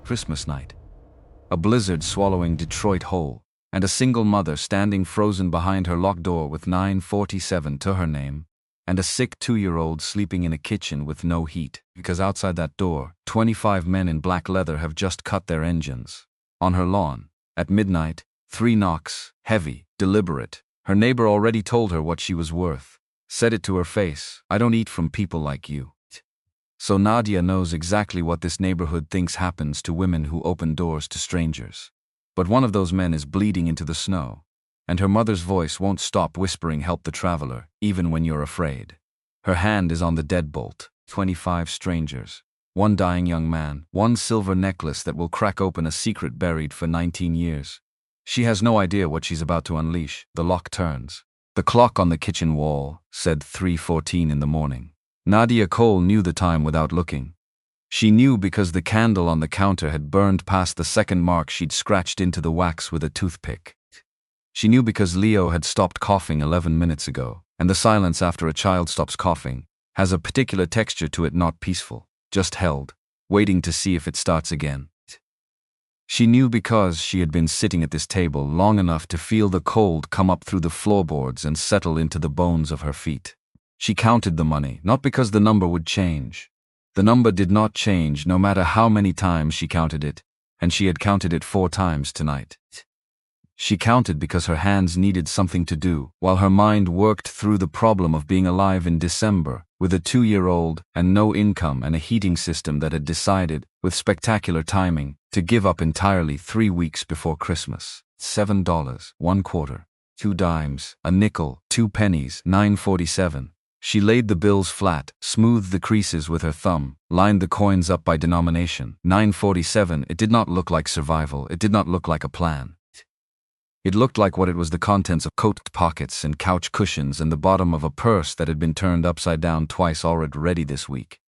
Christmas night. A blizzard swallowing Detroit whole, and a single mother standing frozen behind her locked door with 947 to her name, and a sick 2-year-old sleeping in a kitchen with no heat, because outside that door, 25 men in black leather have just cut their engines. On her lawn, at midnight, 3 knocks, heavy, deliberate. Her neighbor already told her what she was worth. Said it to her face, "I don't eat from people like you." So Nadia knows exactly what this neighborhood thinks happens to women who open doors to strangers. But one of those men is bleeding into the snow, and her mother's voice won't stop whispering, "Help the traveler, even when you're afraid." Her hand is on the deadbolt. 25 strangers. 1 dying young man, 1 silver necklace that will crack open a secret buried for 19 years. She has no idea what she's about to unleash. The lock turns. The clock on the kitchen wall said 3:14 in the morning. Nadia Cole knew the time without looking. She knew because the candle on the counter had burned past the second mark she'd scratched into the wax with a toothpick. She knew because Leo had stopped coughing 11 minutes ago, and the silence after a child stops coughing has a particular texture to it, not peaceful, just held, waiting to see if it starts again. She knew because she had been sitting at this table long enough to feel the cold come up through the floorboards and settle into the bones of her feet. She counted the money, not because the number would change. The number did not change no matter how many times she counted it, and she had counted it 4 times tonight. She counted because her hands needed something to do, while her mind worked through the problem of being alive in December, with a 2-year-old and no income and a heating system that had decided, with spectacular timing, to give up entirely 3 weeks before Christmas. $7, 1 quarter, 2 dimes, a nickel, 2 pennies, 9.47. She laid the bills flat, smoothed the creases with her thumb, lined the coins up by denomination. 9.47. It did not look like survival. It did not look like a plan. It looked like what it was: the contents of coat pockets and couch cushions and the bottom of a purse that had been turned upside down twice already this week.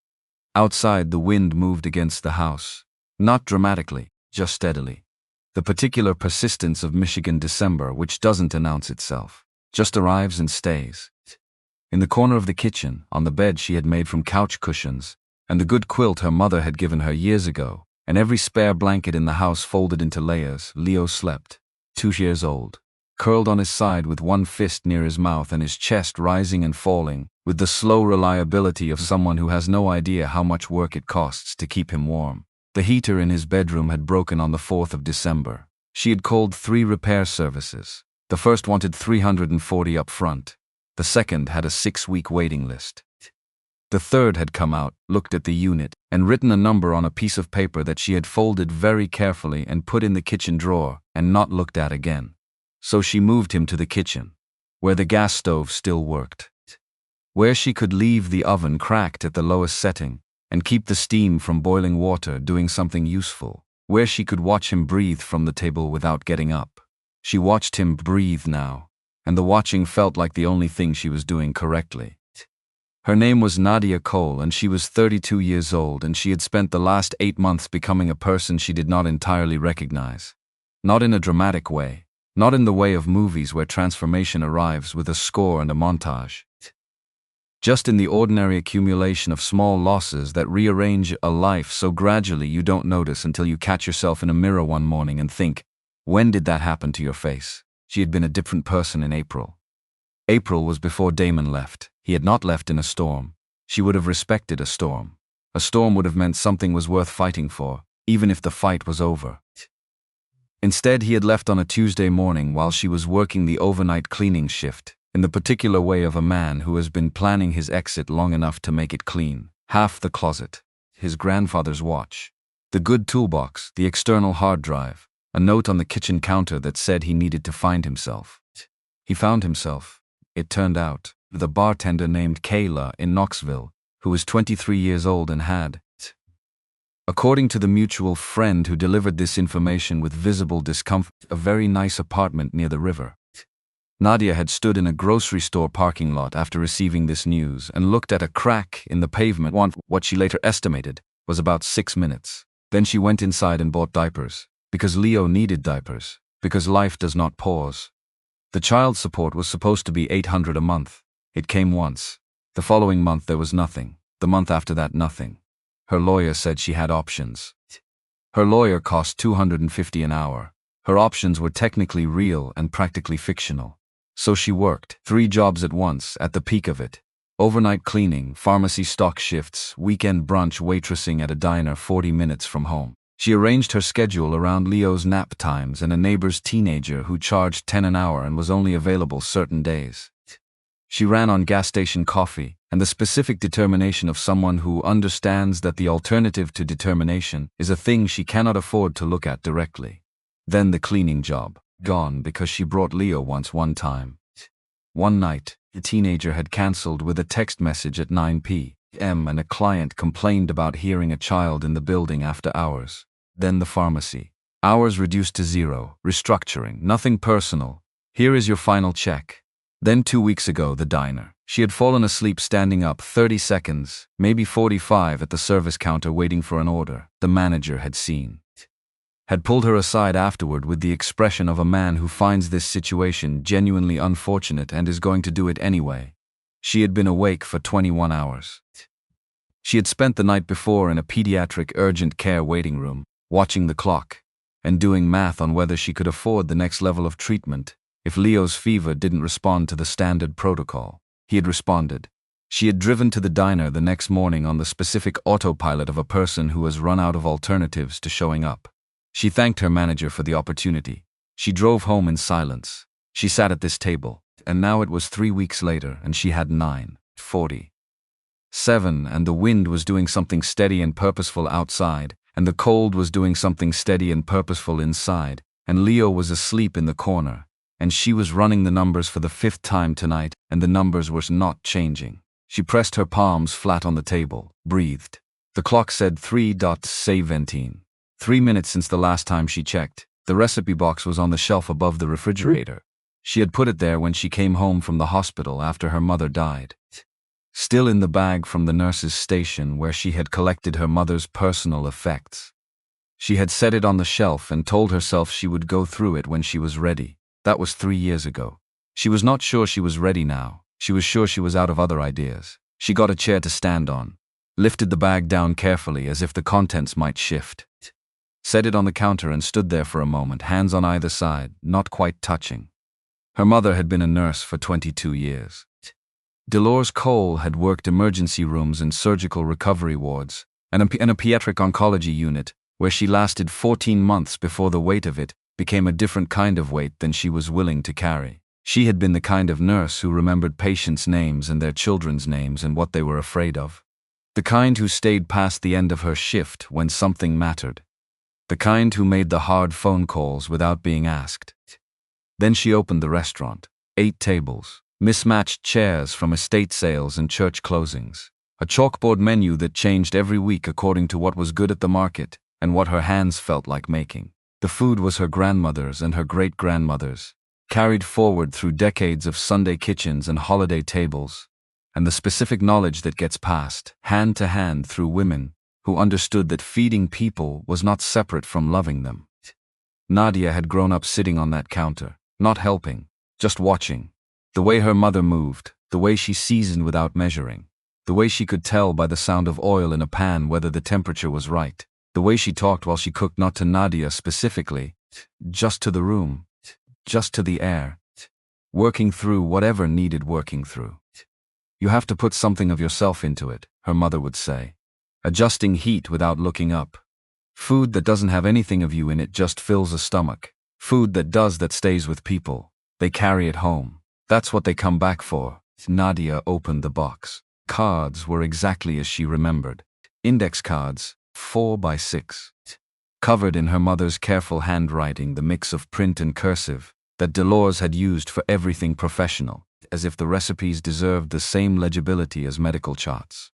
Outside, the wind moved against the house. Not dramatically, just steadily. The particular persistence of Michigan December, which doesn't announce itself, just arrives and stays. In the corner of the kitchen, on the bed she had made from couch cushions, and the good quilt her mother had given her years ago, and every spare blanket in the house folded into layers, Leo slept, 2 years old, curled on his side with 1 fist near his mouth and his chest rising and falling, with the slow reliability of someone who has no idea how much work it costs to keep him warm. The heater in his bedroom had broken on the 4th of December. She had called 3 repair services. The first wanted $340 up front. The second had a 6-week waiting list. The third had come out, looked at the unit, and written a number on a piece of paper that she had folded very carefully and put in the kitchen drawer and not looked at again. So she moved him to the kitchen, where the gas stove still worked, where she could leave the oven cracked at the lowest setting and keep the steam from boiling water doing something useful, where she could watch him breathe from the table without getting up. She watched him breathe now, and the watching felt like the only thing she was doing correctly. Her name was Nadia Cole, and she was 32 years old, and she had spent the last 8 months becoming a person she did not entirely recognize. Not in a dramatic way, not in the way of movies where transformation arrives with a score and a montage. Just in the ordinary accumulation of small losses that rearrange a life so gradually you don't notice until you catch yourself in a mirror one morning and think, when did that happen to your face? She had been a different person in April. April was before Damon left. He had not left in a storm. She would have respected a storm. A storm would have meant something was worth fighting for, even if the fight was over. Instead, he had left on a Tuesday morning while she was working the overnight cleaning shift, in the particular way of a man who has been planning his exit long enough to make it clean. Half the closet, his grandfather's watch, the good toolbox, the external hard drive, a note on the kitchen counter that said he needed to find himself. He found himself, it turned out, with a bartender named Kayla in Knoxville, who was 23 years old and had, according to the mutual friend who delivered this information with visible discomfort, a very nice apartment near the river. Nadia had stood in a grocery store parking lot after receiving this news and looked at a crack in the pavement. What she later estimated was about 6 minutes. Then she went inside and bought diapers, because Leo needed diapers, because life does not pause. The child support was supposed to be $800 a month. It came once. The following month there was nothing. The month after that, nothing. Her lawyer said she had options. Her lawyer cost $250 an hour. Her options were technically real and practically fictional. So she worked 3 jobs at once at the peak of it. Overnight cleaning, pharmacy stock shifts, weekend brunch waitressing at a diner 40 minutes from home. She arranged her schedule around Leo's nap times and a neighbor's teenager who charged $10 an hour and was only available certain days. She ran on gas station coffee and the specific determination of someone who understands that the alternative to determination is a thing she cannot afford to look at directly. Then the cleaning job, gone because she brought Leo one time. One night, the teenager had cancelled with a text message at 9 p.m. and a client complained about hearing a child in the building after hours. Then the pharmacy. Hours reduced to 0, restructuring, nothing personal. Here is your final check. Then 2 weeks ago, the diner. She had fallen asleep standing up 30 seconds, maybe 45 at the service counter waiting for an order. The manager had seen. Had pulled her aside afterward with the expression of a man who finds this situation genuinely unfortunate and is going to do it anyway. She had been awake for 21 hours. She had spent the night before in a pediatric urgent care waiting room, watching the clock, and doing math on whether she could afford the next level of treatment if Leo's fever didn't respond to the standard protocol. He had responded. She had driven to the diner the next morning on the specific autopilot of a person who has run out of alternatives to showing up. She thanked her manager for the opportunity. She drove home in silence. She sat at this table, and now it was 3 weeks later, and she had 9:47, and the wind was doing something steady and purposeful outside, and the cold was doing something steady and purposeful inside, and Leo was asleep in the corner, and she was running the numbers for the 5th time tonight, and the numbers were not changing. She pressed her palms flat on the table, breathed. The clock said 3:17. 3 minutes since the last time she checked. The recipe box was on the shelf above the refrigerator. She had put it there when she came home from the hospital after her mother died. Still in the bag from the nurse's station where she had collected her mother's personal effects. She had set it on the shelf and told herself she would go through it when she was ready. That was 3 years ago. She was not sure she was ready now. She was sure she was out of other ideas. She got a chair to stand on, lifted the bag down carefully as if the contents might shift. Set it on the counter and stood there for a moment, hands on either side, not quite touching. Her mother had been a nurse for 22 years. Dolores Cole had worked emergency rooms and surgical recovery wards, and a pediatric oncology unit, where she lasted 14 months before the weight of it became a different kind of weight than she was willing to carry. She had been the kind of nurse who remembered patients' names and their children's names and what they were afraid of. The kind who stayed past the end of her shift when something mattered. The kind who made the hard phone calls without being asked. Then she opened the restaurant. 8 tables, mismatched chairs from estate sales and church closings. A chalkboard menu that changed every week according to what was good at the market and what her hands felt like making. The food was her grandmother's and her great-grandmother's, carried forward through decades of Sunday kitchens and holiday tables, and the specific knowledge that gets passed, hand to hand through women who understood that feeding people was not separate from loving them. Nadia had grown up sitting on that counter, not helping, just watching. The way her mother moved, the way she seasoned without measuring, the way she could tell by the sound of oil in a pan whether the temperature was right, the way she talked while she cooked, not to Nadia specifically, just to the room, just to the air, working through whatever needed working through. You have to put something of yourself into it, her mother would say. Adjusting heat without looking up. Food that doesn't have anything of you in it just fills a stomach. Food that does, that stays with people. They carry it home. That's what they come back for. Nadia opened the box. Cards were exactly as she remembered. Index cards, 4 by 6. Covered in her mother's careful handwriting, the mix of print and cursive that Dolores had used for everything professional, as if the recipes deserved the same legibility as medical charts.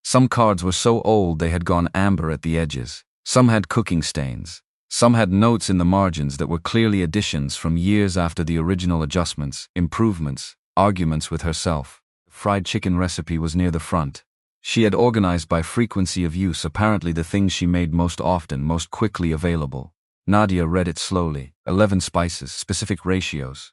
Some cards were so old they had gone amber at the edges. Some had cooking stains. Some had notes in the margins that were clearly additions from years after the original adjustments, improvements, arguments with herself. Fried chicken recipe was near the front. She had organized by frequency of use, apparently the things she made most often, most quickly available. Nadia read it slowly. 11 spices, specific ratios.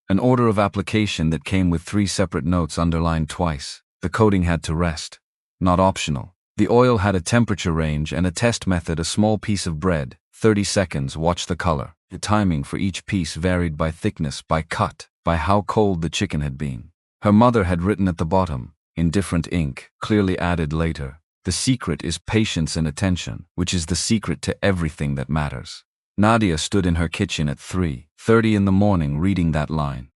An order of application that came with 3 separate notes underlined twice. The coding had to rest. Not optional. The oil had a temperature range and a test method: a small piece of bread, 30 seconds, watch the color. The timing for each piece varied by thickness, by cut, by how cold the chicken had been. Her mother had written at the bottom, in different ink, clearly added later, "The secret is patience and attention, which is the secret to everything that matters." Nadia stood in her kitchen at 3:30 in the morning reading that line.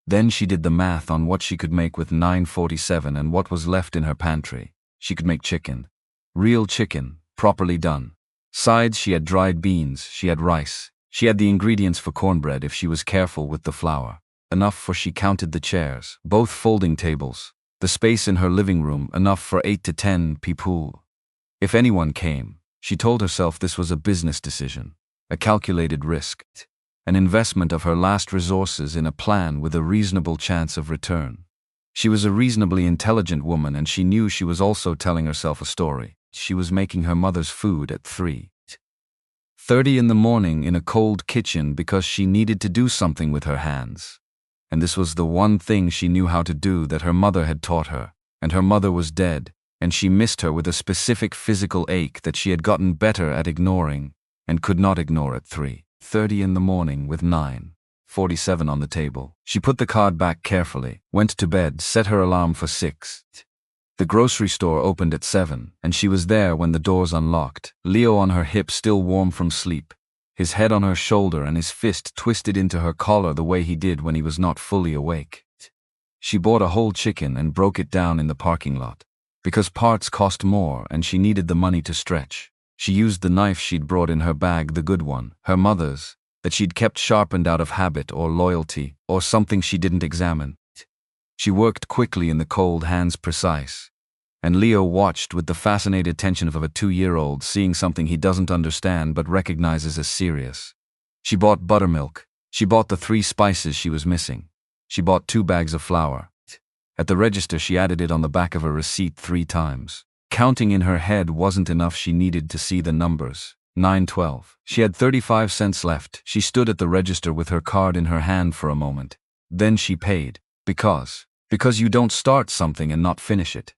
Then she did the math on what she could make with 9:47 and what was left in her pantry. She could make chicken. Real chicken, properly done. Sides: she had dried beans, she had rice, she had the ingredients for cornbread if she was careful with the flour. Enough for, she counted the chairs, both folding tables. The space in her living room, enough for 8 to 10 people. If anyone came, she told herself this was a business decision, a calculated risk, an investment of her last resources in a plan with a reasonable chance of return. She was a reasonably intelligent woman, and she knew she was also telling herself a story. She was making her mother's food at 3:30 in the morning in a cold kitchen because she needed to do something with her hands. And this was the one thing she knew how to do that her mother had taught her, and her mother was dead, and she missed her with a specific physical ache that she had gotten better at ignoring, and could not ignore at 3:30 in the morning with 9:47 on the table. She put the card back carefully, went to bed, set her alarm for 6. The grocery store opened at 7, and she was there when the doors unlocked, Leo on her hip, still warm from sleep, his head on her shoulder and his fist twisted into her collar the way he did when he was not fully awake. She bought a whole chicken and broke it down in the parking lot. Because parts cost more and she needed the money to stretch. She used the knife she'd brought in her bag, the good one, her mother's, that she'd kept sharpened out of habit or loyalty or something she didn't examine. She worked quickly in the cold, hands precise. And Leo watched with the fascinated attention of a 2-year-old seeing something he doesn't understand but recognizes as serious. She bought buttermilk. She bought the 3 spices she was missing. She bought 2 bags of flour. At the register she added it on the back of a receipt 3 times. Counting in her head wasn't enough, she needed to see the numbers. 9:12. She had 35 cents left. She stood at the register with her card in her hand for a moment. Then she paid. Because you don't start something and not finish it.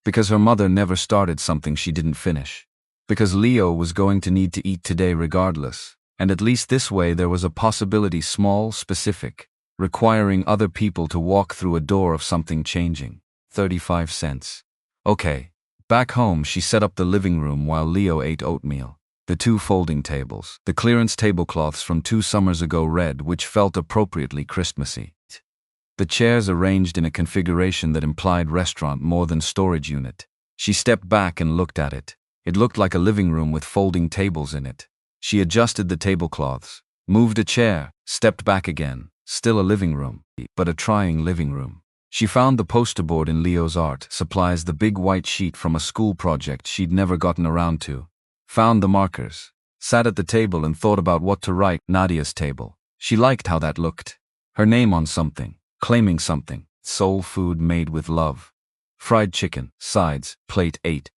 Because her mother never started something she didn't finish. Because Leo was going to need to eat today regardless, and at least this way there was a possibility, small, specific, requiring other people to walk through a door of something changing. 35 cents. Okay. Back home she set up the living room while Leo ate oatmeal. The 2 folding tables, the clearance tablecloths from 2 summers ago, red, which felt appropriately Christmassy. The chairs arranged in a configuration that implied restaurant more than storage unit. She stepped back and looked at it. It looked like a living room with folding tables in it. She adjusted the tablecloths, moved a chair, stepped back again. Still a living room, but a trying living room. She found the poster board in Leo's art supplies, the big white sheet from a school project she'd never gotten around to. Found the markers. Sat at the table and thought about what to write. Nadia's table. She liked how that looked. Her name on something. Claiming something. Soul food made with love. Fried chicken, sides, plate 8.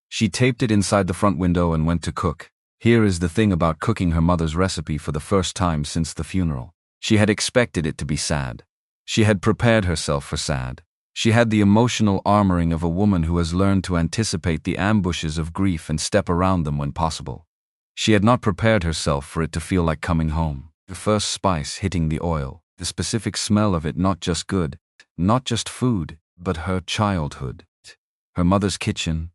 She taped it inside the front window and went to cook. Here is the thing about cooking her mother's recipe for the first time since the funeral. She had expected it to be sad. She had prepared herself for sad. She had the emotional armoring of a woman who has learned to anticipate the ambushes of grief and step around them when possible. She had not prepared herself for it to feel like coming home. The first spice hitting the oil. The specific smell of it, not just good, not just food, but her childhood. Her mother's kitchen.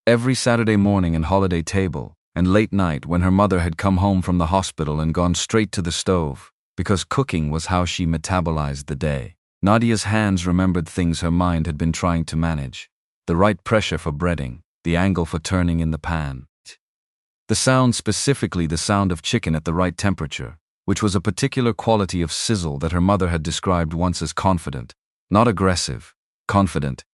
Every Saturday morning and holiday table, and late night when her mother had come home from the hospital and gone straight to the stove, because cooking was how she metabolized the day. Nadia's hands remembered things her mind had been trying to manage. The right pressure for breading, the angle for turning in the pan. The sound, specifically the sound of chicken at the right temperature, which was a particular quality of sizzle that her mother had described once as confident, not aggressive, confident.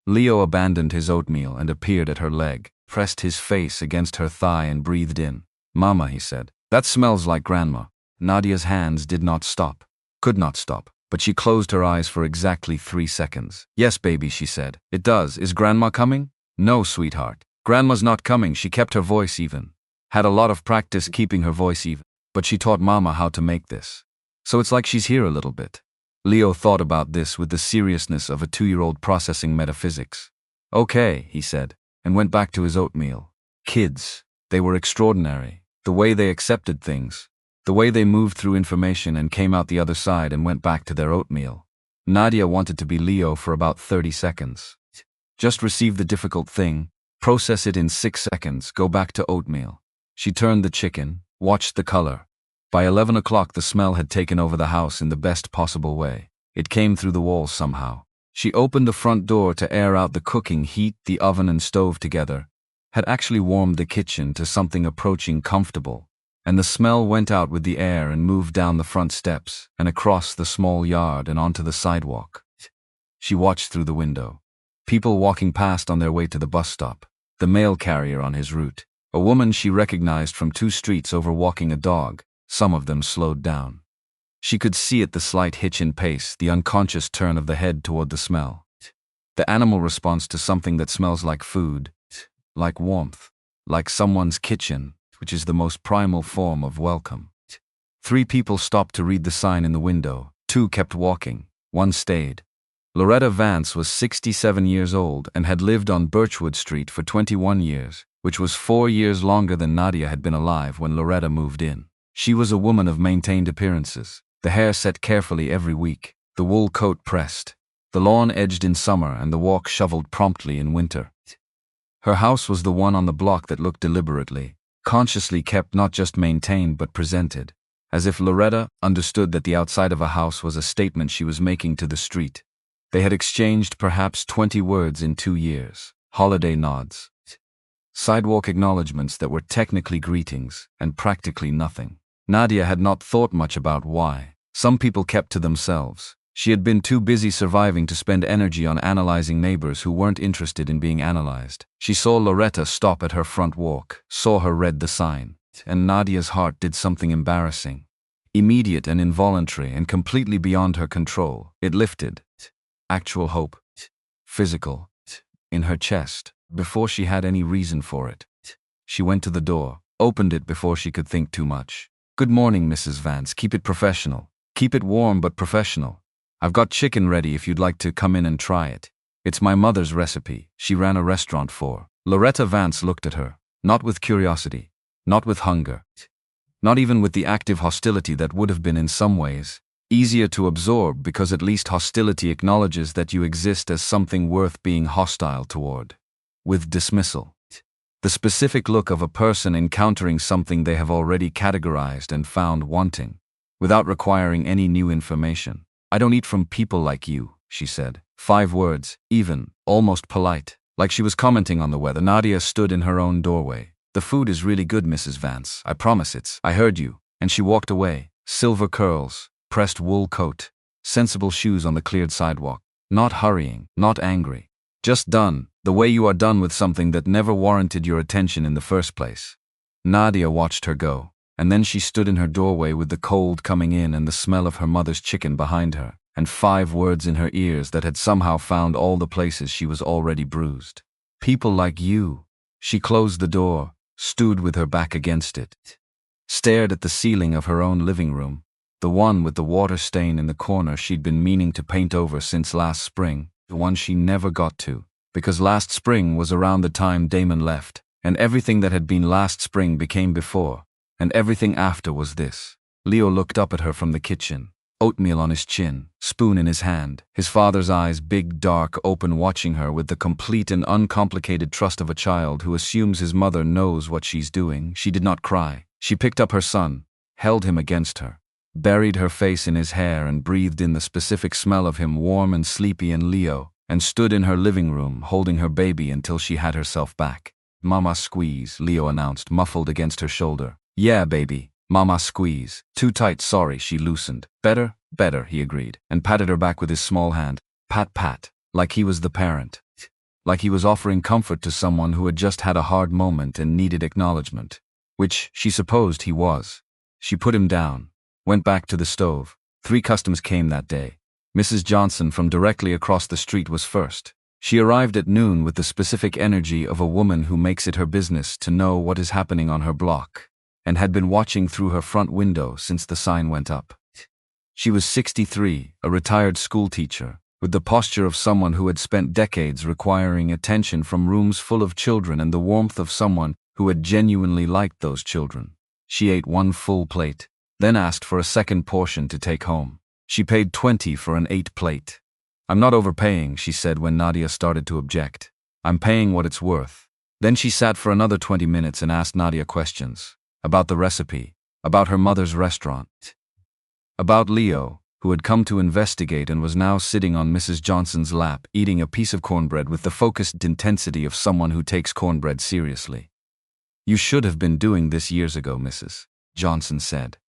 Leo abandoned his oatmeal and appeared at her leg, pressed his face against her thigh and breathed in. "Mama," he said, "that smells like Grandma." Nadia's hands did not stop, could not stop, but she closed her eyes for exactly 3 seconds. "Yes, baby," she said. "It does. Is Grandma coming?" "No, sweetheart. Grandma's not coming." She kept her voice even. Had a lot of practice keeping her voice even. But she taught Mama how to make this. So it's like she's here a little bit. Leo thought about this with the seriousness of a 2-year-old processing metaphysics. Okay, he said, and went back to his oatmeal. Kids, they were extraordinary. The way they accepted things. The way they moved through information and came out the other side and went back to their oatmeal. Nadia wanted to be Leo for about 30 seconds. Just receive the difficult thing, process it in 6 seconds, go back to oatmeal. She turned the chicken, watched the color. By 11 o'clock the smell had taken over the house in the best possible way. It came through the walls somehow. She opened the front door to air out the cooking heat. The oven and stove together had actually warmed the kitchen to something approaching comfortable, and the smell went out with the air and moved down the front steps and across the small yard and onto the sidewalk. She watched through the window. People walking past on their way to the bus stop, the mail carrier on his route, a woman she recognized from 2 streets over walking a dog. Some of them slowed down. She could see it, the slight hitch in pace, the unconscious turn of the head toward the smell. The animal response to something that smells like food, like warmth, like someone's kitchen, which is the most primal form of welcome. 3 people stopped to read the sign in the window. 2 kept walking. 1 stayed. Loretta Vance was 67 years old and had lived on Birchwood Street for 21 years, which was 4 years longer than Nadia had been alive when Loretta moved in. She was a woman of maintained appearances, the hair set carefully every week, the wool coat pressed, the lawn edged in summer and the walk shoveled promptly in winter. Her house was the one on the block that looked deliberately, consciously kept, not just maintained but presented, as if Loretta understood that the outside of a house was a statement she was making to the street. They had exchanged perhaps 20 words in 2 years, holiday nods, sidewalk acknowledgments that were technically greetings and practically nothing. Nadia had not thought much about why. Some people kept to themselves. She had been too busy surviving to spend energy on analyzing neighbors who weren't interested in being analyzed. She saw Loretta stop at her front walk, saw her read the sign, and Nadia's heart did something embarrassing. Immediate and involuntary and completely beyond her control. It lifted. Actual hope. Physical. In her chest, before she had any reason for it. She went to the door, opened it before she could think too much. Good morning, Mrs. Vance. Keep it professional. Keep it warm but professional. I've got chicken ready if you'd like to come in and try it. It's my mother's recipe. She ran a restaurant for. Loretta Vance looked at her, not with curiosity, not with hunger, not even with the active hostility that would have been in some ways easier to absorb, because at least hostility acknowledges that you exist as something worth being hostile toward. With dismissal. The specific look of a person encountering something they have already categorized and found wanting, without requiring any new information. I don't eat from people like you, she said. 5 words, even, almost polite, like she was commenting on the weather. Nadia stood in her own doorway. The food is really good, Mrs. Vance. I promise I heard you. And she walked away. Silver curls, pressed wool coat, sensible shoes on the cleared sidewalk. Not hurrying, not angry. Just done, the way you are done with something that never warranted your attention in the first place. Nadia watched her go, and then she stood in her doorway with the cold coming in and the smell of her mother's chicken behind her, and 5 words in her ears that had somehow found all the places she was already bruised. People like you. She closed the door, stood with her back against it, stared at the ceiling of her own living room, the one with the water stain in the corner she'd been meaning to paint over since last spring, the one she never got to, because last spring was around the time Damon left, and everything that had been last spring became before, and everything after was this. Leo looked up at her from the kitchen, oatmeal on his chin, spoon in his hand, his father's eyes big, dark, open, watching her with the complete and uncomplicated trust of a child who assumes his mother knows what she's doing. She did not cry. She picked up her son, held him against her, buried her face in his hair and breathed in the specific smell of him, warm and sleepy and Leo, and stood in her living room holding her baby until she had herself back. Mama squeeze, Leo announced, muffled against her shoulder. Yeah, baby, mama squeeze. Too tight, sorry, she loosened. Better, better, he agreed, and patted her back with his small hand. Pat, pat, like he was the parent. Like he was offering comfort to someone who had just had a hard moment and needed acknowledgement. Which she supposed he was. She put him down, went back to the stove. 3 customers came that day. Mrs. Johnson from directly across the street was first. She arrived at noon with the specific energy of a woman who makes it her business to know what is happening on her block, and had been watching through her front window since the sign went up. She was 63, a retired schoolteacher, with the posture of someone who had spent decades requiring attention from rooms full of children and the warmth of someone who had genuinely liked those children. She ate one full plate, then asked for a second portion to take home. She paid $20 for an 8 plate. "I'm not overpaying," she said when Nadia started to object. "I'm paying what it's worth." Then she sat for another 20 minutes and asked Nadia questions. About the recipe, about her mother's restaurant, about Leo, who had come to investigate and was now sitting on Mrs. Johnson's lap, eating a piece of cornbread with the focused intensity of someone who takes cornbread seriously. "You should have been doing this years ago, Mrs. Johnson said.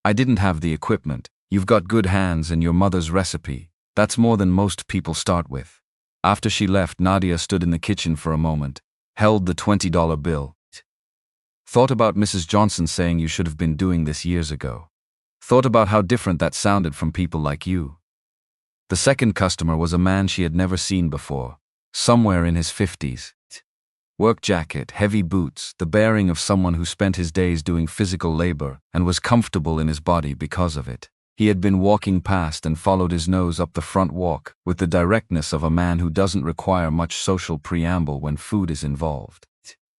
I didn't have the equipment. You've got good hands and your mother's recipe. That's more than most people start with." After she left, Nadia stood in the kitchen for a moment, held the $20 bill. Thought about Mrs. Johnson saying you should have been doing this years ago. Thought about how different that sounded from people like you. The second customer was a man she had never seen before, somewhere in his 50s. Work jacket, heavy boots, the bearing of someone who spent his days doing physical labor and was comfortable in his body because of it. He had been walking past and followed his nose up the front walk with the directness of a man who doesn't require much social preamble when food is involved.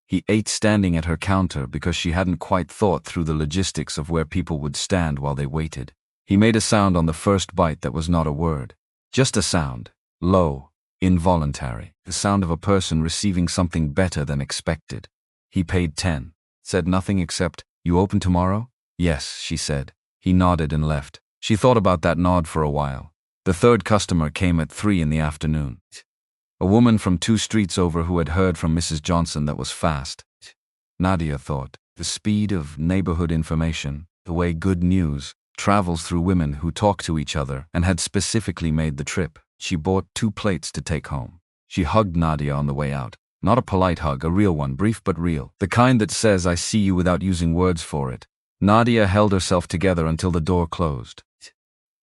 He ate standing at her counter because she hadn't quite thought through the logistics of where people would stand while they waited. He made a sound on the first bite that was not a word. Just a sound. Low. Involuntary. The sound of a person receiving something better than expected. He paid 10. Said nothing except, "You open tomorrow?" "Yes," she said. He nodded and left. She thought about that nod for a while. The third customer came at 3 in the afternoon. A woman from 2 streets over who had heard from Mrs. Johnson that was fast. Nadia thought, the speed of neighborhood information, the way good news travels through women who talk to each other and had specifically made the trip. She bought 2 plates to take home. She hugged Nadia on the way out. Not a polite hug, a real one, brief but real. The kind that says I see you without using words for it. Nadia held herself together until the door closed.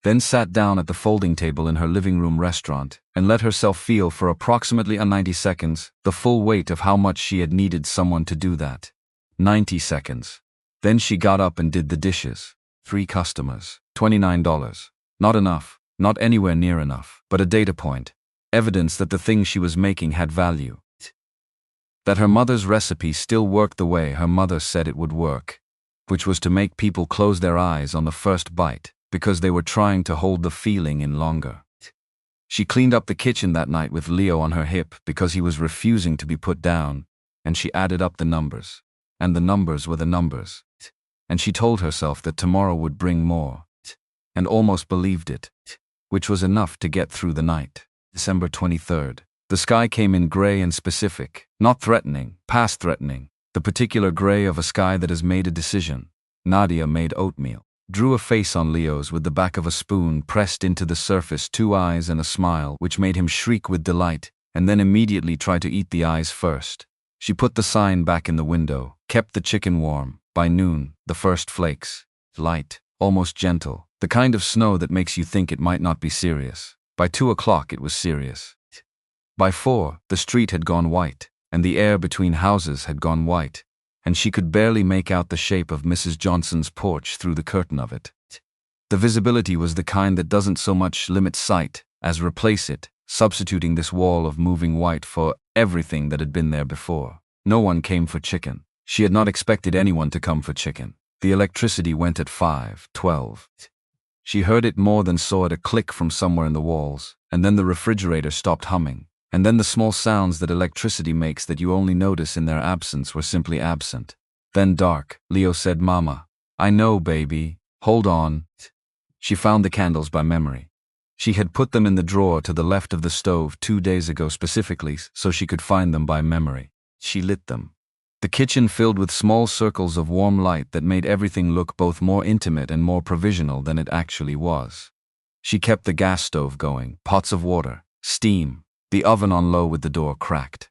Then sat down at the folding table in her living room restaurant and let herself feel for approximately 90 seconds the full weight of how much she had needed someone to do that. 90 seconds. Then she got up and did the dishes. 3 customers. $29. Not enough. Not anywhere near enough. But a data point. Evidence that the thing she was making had value. That her mother's recipe still worked the way her mother said it would work, which was to make people close their eyes on the first bite, because they were trying to hold the feeling in longer. She cleaned up the kitchen that night with Leo on her hip because he was refusing to be put down, and she added up the numbers. And the numbers were the numbers. And she told herself that tomorrow would bring more, and almost believed it, which was enough to get through the night. December 23rd. The sky came in gray and specific, not threatening, past threatening, the particular gray of a sky that has made a decision. Nadia made oatmeal. Drew a face on Leo's with the back of a spoon pressed into the surface, 2 eyes and a smile which made him shriek with delight, and then immediately try to eat the eyes first. She put the sign back in the window, kept the chicken warm. By noon, the first flakes. Light, almost gentle, the kind of snow that makes you think it might not be serious. By 2 o'clock it was serious. By 4, the street had gone white, and the air between houses had gone white, and she could barely make out the shape of Mrs. Johnson's porch through the curtain of it. The visibility was the kind that doesn't so much limit sight as replace it, substituting this wall of moving white for everything that had been there before. No one came for chicken. She had not expected anyone to come for chicken. The electricity went at 5:12. She heard it more than saw it, a click from somewhere in the walls, and then the refrigerator stopped humming. And then the small sounds that electricity makes that you only notice in their absence were simply absent. Then dark. Leo said, "Mama." "I know, baby. Hold on." She found the candles by memory. She had put them in the drawer to the left of the stove 2 days ago specifically so she could find them by memory. She lit them. The kitchen filled with small circles of warm light that made everything look both more intimate and more provisional than it actually was. She kept the gas stove going, pots of water, steam, the oven on low with the door cracked.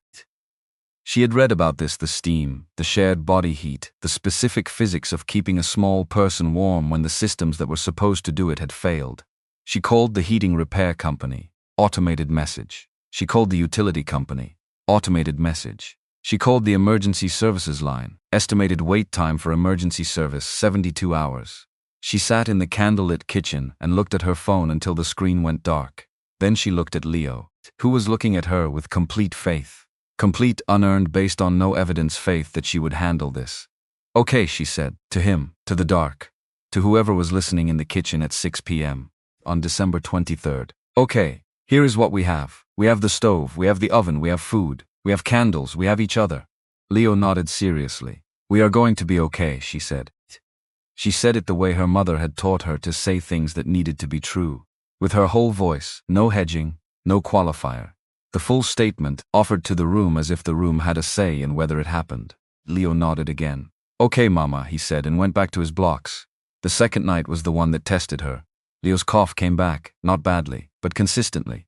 She had read about this, the steam, the shared body heat, the specific physics of keeping a small person warm when the systems that were supposed to do it had failed. She called the heating repair company. Automated message. She called the utility company. Automated message. She called the emergency services line. Estimated wait time for emergency service, 72 hours. She sat in the candlelit kitchen and looked at her phone until the screen went dark. Then she looked at Leo, who was looking at her with complete faith. Complete, unearned, based on no evidence faith that she would handle this. Okay, she said, to him, to the dark, to whoever was listening in the kitchen at 6 p.m. on December 23rd. Okay, here is what we have. We have the stove, we have the oven, we have food, we have candles, we have each other. Leo nodded seriously. We are going to be okay, she said. She said it the way her mother had taught her to say things that needed to be true. With her whole voice, no hedging, no qualifier. The full statement, offered to the room as if the room had a say in whether it happened. Leo nodded again. Okay, Mama, he said, and went back to his blocks. The second night was the one that tested her. Leo's cough came back, not badly, but consistently.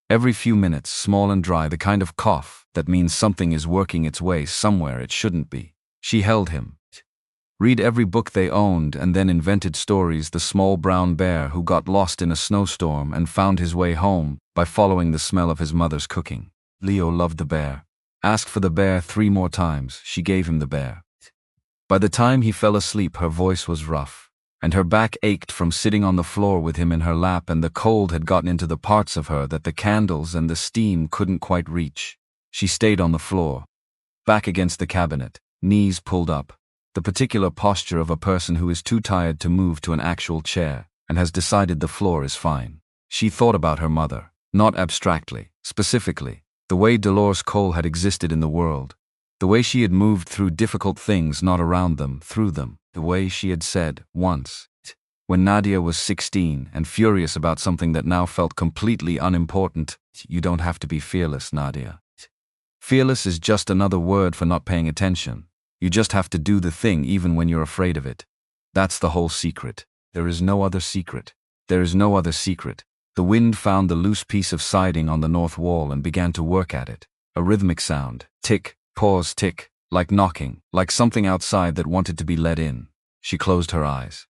Every few minutes, small and dry, the kind of cough that means something is working its way somewhere it shouldn't be. She held him. Read every book they owned and then invented stories, the small brown bear who got lost in a snowstorm and found his way home by following the smell of his mother's cooking. Leo loved the bear. Asked for the bear 3 more times, she gave him the bear. By the time he fell asleep, her voice was rough, and her back ached from sitting on the floor with him in her lap, and the cold had gotten into the parts of her that the candles and the steam couldn't quite reach. She stayed on the floor, back against the cabinet, knees pulled up, the particular posture of a person who is too tired to move to an actual chair and has decided the floor is fine. She thought about her mother, not abstractly, specifically, the way Dolores Cole had existed in the world, the way she had moved through difficult things, not around them, through them, the way she had said, once, when Nadia was 16 and furious about something that now felt completely unimportant, you don't have to be fearless, Nadia. Fearless is just another word for not paying attention. You just have to do the thing even when you're afraid of it. That's the whole secret. There is no other secret. There is no other secret. The wind found the loose piece of siding on the north wall and began to work at it. A rhythmic sound. Tick, pause, tick. Like knocking. Like something outside that wanted to be let in. She closed her eyes.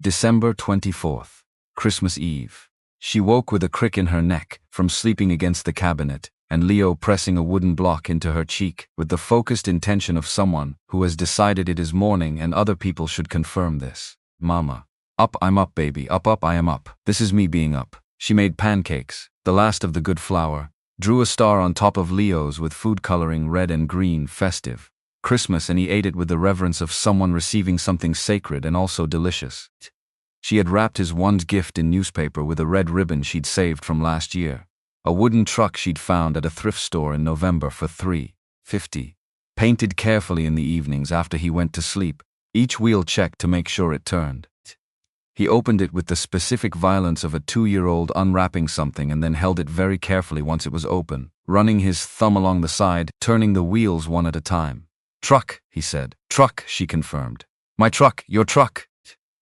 December 24th. Christmas Eve. She woke with a crick in her neck from sleeping against the cabinet, and Leo pressing a wooden block into her cheek with the focused intention of someone who has decided it is morning and other people should confirm this. Mama. Up, I'm up, baby. Up, I am up. This is me being up. She made pancakes, the last of the good flour, drew a star on top of Leo's with food coloring red and green, festive. Christmas, and he ate it with the reverence of someone receiving something sacred and also delicious. She had wrapped his one gift in newspaper with a red ribbon she'd saved from last year. A wooden truck she'd found at a thrift store in November for $3.50. Painted carefully in the evenings after he went to sleep, each wheel checked to make sure it turned. He opened it with the specific violence of a 2-year-old unwrapping something and then held it very carefully once it was open, running his thumb along the side, turning the wheels one at a time. Truck, he said. Truck, she confirmed. My truck, your truck.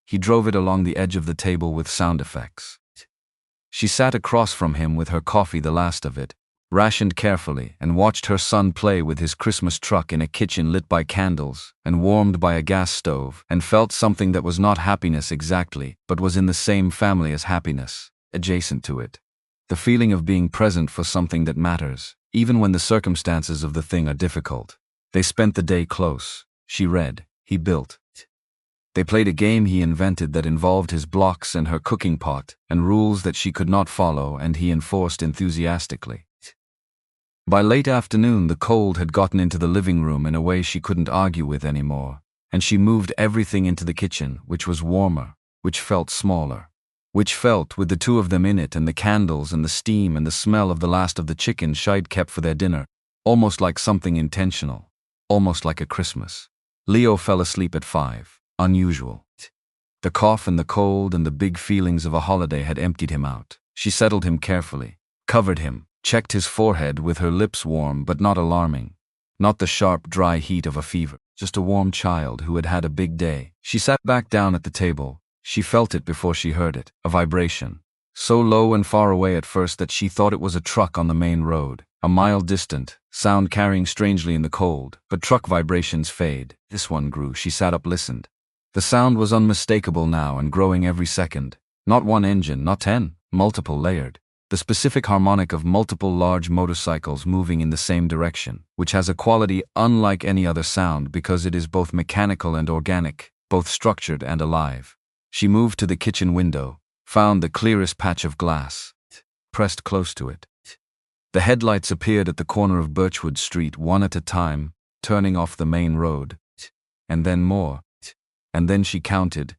He drove it along the edge of the table with sound effects. She sat across from him with her coffee, the last of it, rationed carefully, and watched her son play with his Christmas truck in a kitchen lit by candles and warmed by a gas stove, and felt something that was not happiness exactly, but was in the same family as happiness, adjacent to it. The feeling of being present for something that matters, even when the circumstances of the thing are difficult. They spent the day close. She read. He built. They played a game he invented that involved his blocks and her cooking pot, and rules that she could not follow and he enforced enthusiastically. By late afternoon, the cold had gotten into the living room in a way she couldn't argue with anymore, and she moved everything into the kitchen, which was warmer, which felt smaller, which felt, with the two of them in it and the candles and the steam and the smell of the last of the chicken she'd kept for their dinner, almost like something intentional, almost like a Christmas. Leo fell asleep at 5. Unusual. The cough and the cold and the big feelings of a holiday had emptied him out. She settled him carefully, covered him, checked his forehead with her lips warm but not alarming. Not the sharp, dry heat of a fever, just a warm child who had had a big day. She sat back down at the table. She felt it before she heard it, a vibration. So low and far away at first that she thought it was a truck on the main road, a mile distant, sound carrying strangely in the cold, but truck vibrations fade. This one grew. She sat up, listened. The sound was unmistakable now and growing every second. Not one engine, not 10, multiple layered. The specific harmonic of multiple large motorcycles moving in the same direction, which has a quality unlike any other sound because it is both mechanical and organic, both structured and alive. She moved to the kitchen window, found the clearest patch of glass. pressed close to it. The headlights appeared at the corner of Birchwood Street one at a time, turning off the main road. And then more. And then she counted.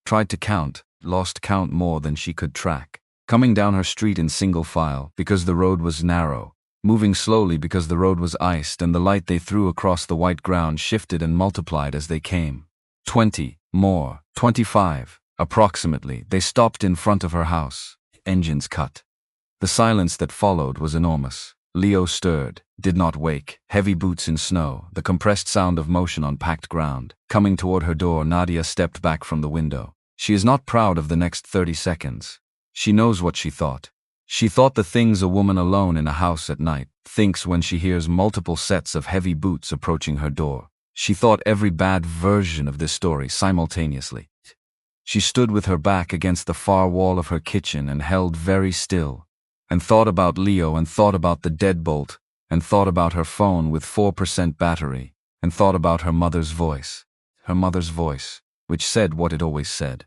Tried to count, lost count more than she could track. Coming down her street in single file because the road was narrow, moving slowly because the road was iced and the light they threw across the white ground shifted and multiplied as they came. 20, more, 25, approximately. They stopped in front of her house. Engines cut. The silence that followed was enormous. Leo stirred, did not wake. Heavy boots in snow, the compressed sound of motion on packed ground. Coming toward her door, Nadia stepped back from the window. She is not proud of the next 30 seconds. She knows what she thought. She thought the things a woman alone in a house at night thinks when she hears multiple sets of heavy boots approaching her door. She thought every bad version of this story simultaneously. She stood with her back against the far wall of her kitchen and held very still, and thought about Leo and thought about the deadbolt, and thought about her phone with 4% battery, and thought about her mother's voice, which said what it always said.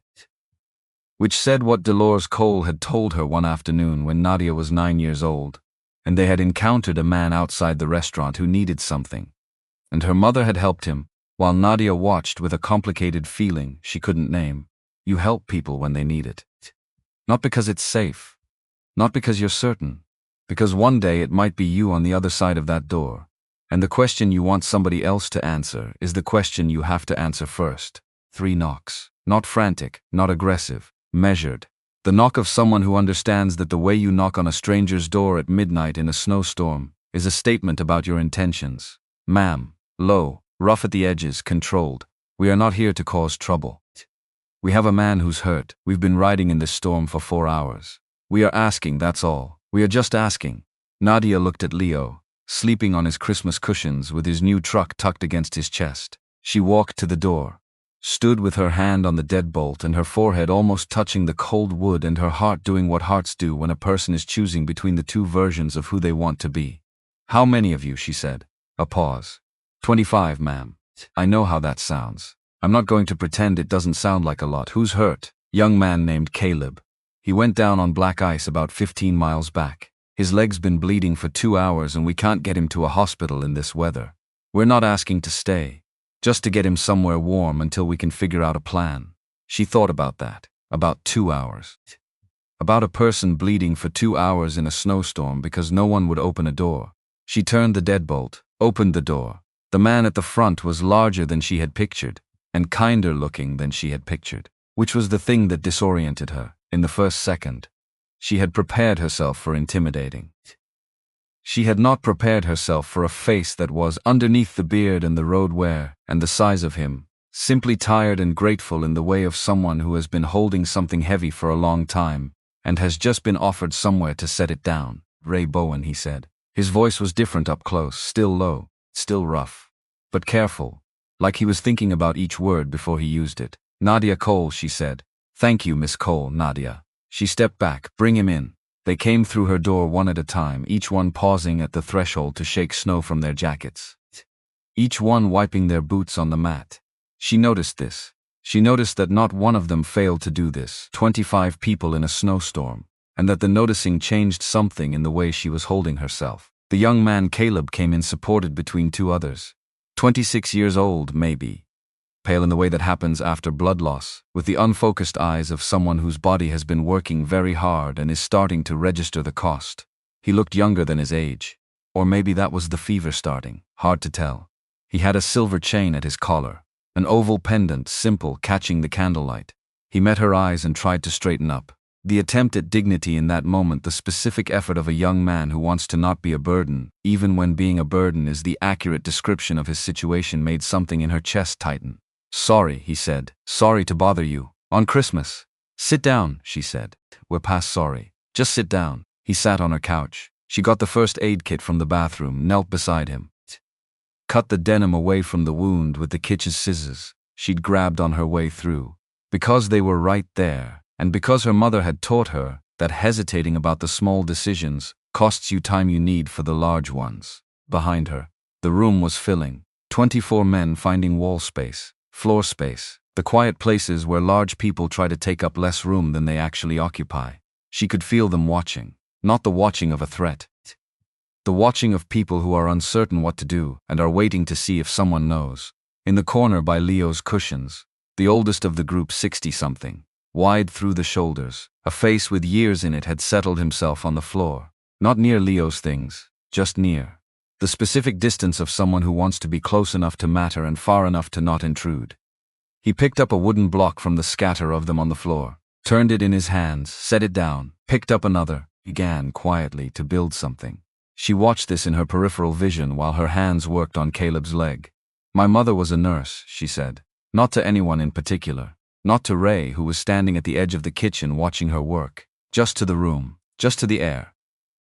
Which said what Dolores Cole had told her one afternoon when Nadia was 9 years old, and they had encountered a man outside the restaurant who needed something, and her mother had helped him, while Nadia watched with a complicated feeling she couldn't name. You help people when they need it. Not because it's safe. Not because you're certain. Because one day it might be you on the other side of that door. And the question you want somebody else to answer is the question you have to answer first. 3 knocks. Not frantic, not aggressive. Measured. The knock of someone who understands that the way you knock on a stranger's door at midnight in a snowstorm is a statement about your intentions. Ma'am, low, rough at the edges, controlled. We are not here to cause trouble. We have a man who's hurt. We've been riding in this storm for 4 hours. We are asking, that's all. We are just asking. Nadia looked at Leo, sleeping on his Christmas cushions with his new truck tucked against his chest. She walked to the door, stood with her hand on the deadbolt and her forehead almost touching the cold wood and her heart doing what hearts do when a person is choosing between the two versions of who they want to be. How many of you, she said. A pause. 25, ma'am. I know how that sounds. I'm not going to pretend it doesn't sound like a lot. Who's hurt? Young man named Caleb. He went down on black ice about 15 miles back. His leg's been bleeding for 2 hours and we can't get him to a hospital in this weather. We're not asking to stay. Just to get him somewhere warm until we can figure out a plan. She thought about that. About 2 hours. About a person bleeding for 2 hours in a snowstorm because no one would open a door. She turned the deadbolt, opened the door. The man at the front was larger than she had pictured, and kinder looking than she had pictured, which was the thing that disoriented her in the first second. She had prepared herself for intimidating. She had not prepared herself for a face that was, underneath the beard and the road wear and the size of him, simply tired and grateful in the way of someone who has been holding something heavy for a long time and has just been offered somewhere to set it down. Ray Bowen, he said. His voice was different up close, still low, still rough, but careful, like he was thinking about each word before he used it. Nadia Cole, she said. Thank you, Miss Cole, Nadia. She stepped back. Bring him in. They came through her door one at a time, each one pausing at the threshold to shake snow from their jackets. Each one wiping their boots on the mat. She noticed this. She noticed that not one of them failed to do this. 25 people in a snowstorm. And that the noticing changed something in the way she was holding herself. The young man Caleb came in supported between 2 others. 26 years old, maybe. Pale in the way that happens after blood loss, with the unfocused eyes of someone whose body has been working very hard and is starting to register the cost. He looked younger than his age. Or maybe that was the fever starting, hard to tell. He had a silver chain at his collar, an oval pendant, simple, catching the candlelight. He met her eyes and tried to straighten up. The attempt at dignity in that moment, the specific effort of a young man who wants to not be a burden, even when being a burden is the accurate description of his situation, made something in her chest tighten. Sorry, he said. Sorry to bother you. On Christmas. Sit down, she said. We're past sorry. Just sit down. He sat on her couch. She got the first aid kit from the bathroom, knelt beside him. Cut the denim away from the wound with the kitchen scissors she'd grabbed on her way through. Because they were right there. And because her mother had taught her that hesitating about the small decisions costs you time you need for the large ones. Behind her, the room was filling. 24 men finding wall space, floor space, the quiet places where large people try to take up less room than they actually occupy. She could feel them watching. Not the watching of a threat. The watching of people who are uncertain what to do and are waiting to see if someone knows. In the corner by Leo's cushions, the oldest of the group 60-something, wide through the shoulders, a face with years in it had settled himself on the floor. Not near Leo's things, just near. The specific distance of someone who wants to be close enough to matter and far enough to not intrude. He picked up a wooden block from the scatter of them on the floor, turned it in his hands, set it down, picked up another, began quietly to build something. She watched this in her peripheral vision while her hands worked on Caleb's leg. My mother was a nurse, she said. Not to anyone in particular. Not to Ray, who was standing at the edge of the kitchen watching her work. Just to the room. Just to the air.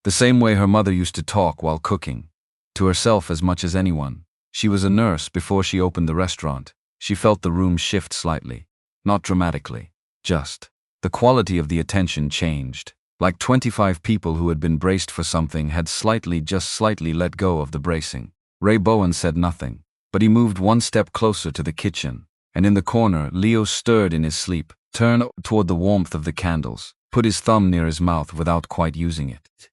The same way her mother used to talk while cooking. To herself as much as anyone. She was a nurse before she opened the restaurant. She felt the room shift slightly. Not dramatically. Just. The quality of the attention changed. Like 25 people who had been braced for something had just slightly let go of the bracing. Ray Bowen said nothing, but he moved one step closer to the kitchen, and in the corner, Leo stirred in his sleep, turned toward the warmth of the candles, put his thumb near his mouth without quite using it.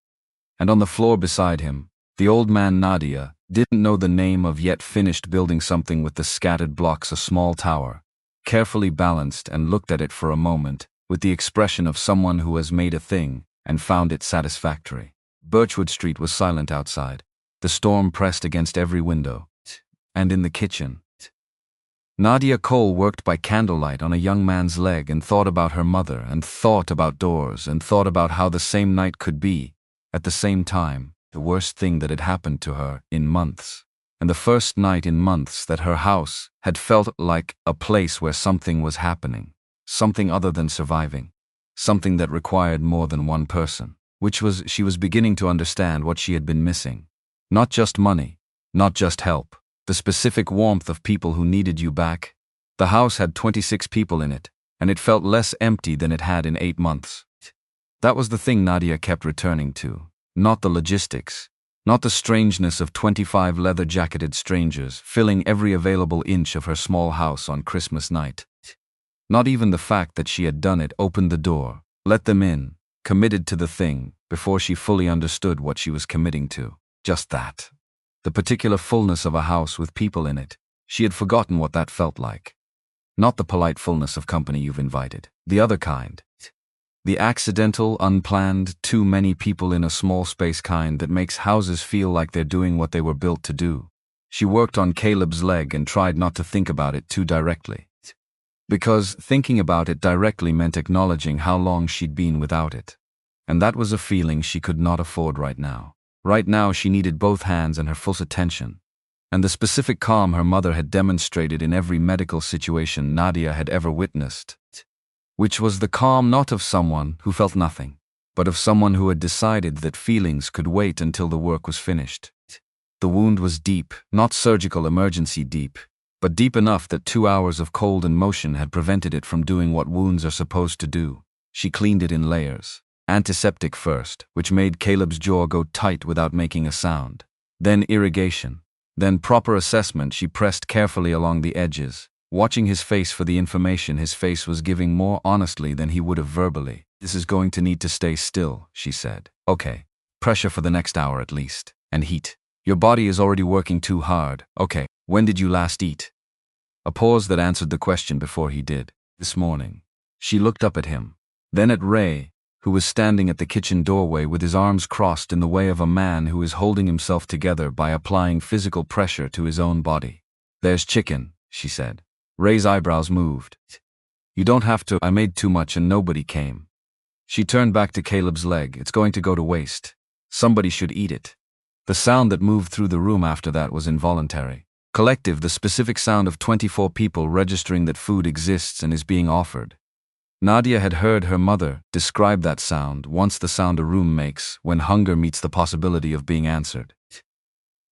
And on the floor beside him, the old man Nadia didn't know the name of yet finished building something with the scattered blocks, a small tower, carefully balanced, and looked at it for a moment, with the expression of someone who has made a thing and found it satisfactory. Birchwood Street was silent outside. The storm pressed against every window. And in the kitchen, Nadia Cole worked by candlelight on a young man's leg and thought about her mother and thought about doors and thought about how the same night could be, at the same time, the worst thing that had happened to her in months. And the first night in months that her house had felt like a place where something was happening. Something other than surviving. Something that required more than one person. She was beginning to understand what she had been missing. Not just money. Not just help. The specific warmth of people who needed you back. The house had 26 people in it, and it felt less empty than it had in 8 months. That was the thing Nadia kept returning to. Not the logistics. Not the strangeness of 25 leather-jacketed strangers filling every available inch of her small house on Christmas night. Not even the fact that she had done it, opened the door, let them in, committed to the thing, before she fully understood what she was committing to. Just that. The particular fullness of a house with people in it. She had forgotten what that felt like. Not the polite fullness of company you've invited. The other kind. The accidental, unplanned, too many people in a small space kind that makes houses feel like they're doing what they were built to do. She worked on Caleb's leg and tried not to think about it too directly. Because thinking about it directly meant acknowledging how long she'd been without it. And that was a feeling she could not afford right now. Right now she needed both hands and her full attention. And the specific calm her mother had demonstrated in every medical situation Nadia had ever witnessed. Which was the calm not of someone who felt nothing, but of someone who had decided that feelings could wait until the work was finished. The wound was deep, not surgical emergency deep, but deep enough that 2 hours of cold and motion had prevented it from doing what wounds are supposed to do. She cleaned it in layers. Antiseptic first, which made Caleb's jaw go tight without making a sound. Then irrigation. Then proper assessment. She pressed carefully along the edges, watching his face for the information his face was giving more honestly than he would have verbally. This is going to need to stay still, she said. Okay. Pressure for the next hour at least. And heat. Your body is already working too hard. Okay. When did you last eat? A pause that answered the question before he did. This morning. She looked up at him. Then at Ray, who was standing at the kitchen doorway with his arms crossed in the way of a man who is holding himself together by applying physical pressure to his own body. There's chicken, she said. Ray's eyebrows moved. You don't have to. I made too much and nobody came. She turned back to Caleb's leg. It's going to go to waste. Somebody should eat it. The sound that moved through the room after that was involuntary. Collective, the specific sound of 24 people registering that food exists and is being offered. Nadia had heard her mother describe that sound, once the sound a room makes when hunger meets the possibility of being answered.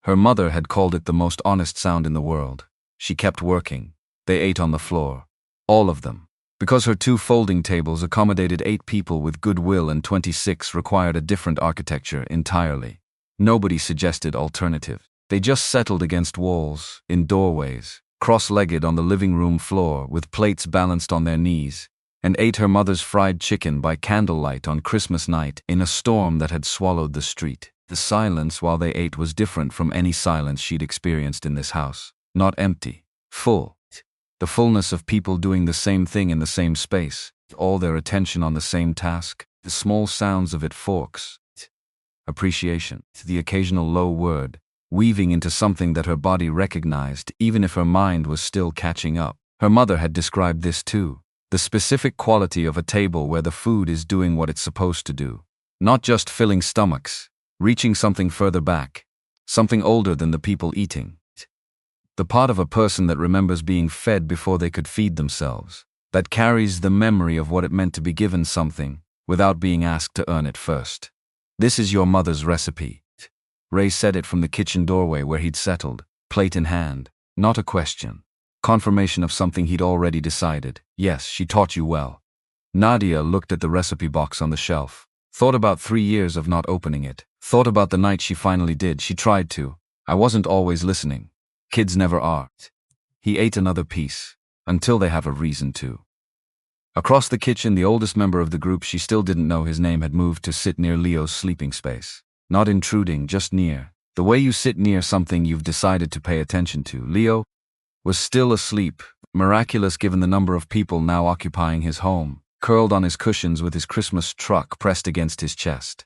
Her mother had called it the most honest sound in the world. She kept working. They ate on the floor. All of them. Because her 2 folding tables accommodated 8 people with goodwill and 26 required a different architecture entirely. Nobody suggested alternative. They just settled against walls, in doorways, cross-legged on the living room floor with plates balanced on their knees, and ate her mother's fried chicken by candlelight on Christmas night in a storm that had swallowed the street. The silence while they ate was different from any silence she'd experienced in this house. Not empty, full. The fullness of people doing the same thing in the same space, all their attention on the same task. The small sounds of it, forks, appreciation, the occasional low word, weaving into something that her body recognized even if her mind was still catching up. Her mother had described this too, the specific quality of a table where the food is doing what it's supposed to do. Not just filling stomachs, reaching something further back, something older than the people eating. The part of a person that remembers being fed before they could feed themselves, that carries the memory of what it meant to be given something without being asked to earn it first. This is your mother's recipe. Ray said it from the kitchen doorway where he'd settled, plate in hand. Not a question. Confirmation of something he'd already decided. Yes, she taught you well. Nadia looked at the recipe box on the shelf. Thought about 3 years of not opening it. Thought about the night she finally did. She tried to. I wasn't always listening. Kids never are. He ate another piece. Until they have a reason to. Across the kitchen, the oldest member of the group, she still didn't know his name, had moved to sit near Leo's sleeping space. Not intruding, just near. The way you sit near something you've decided to pay attention to. Leo was still asleep, miraculous given the number of people now occupying his home, curled on his cushions with his Christmas truck pressed against his chest.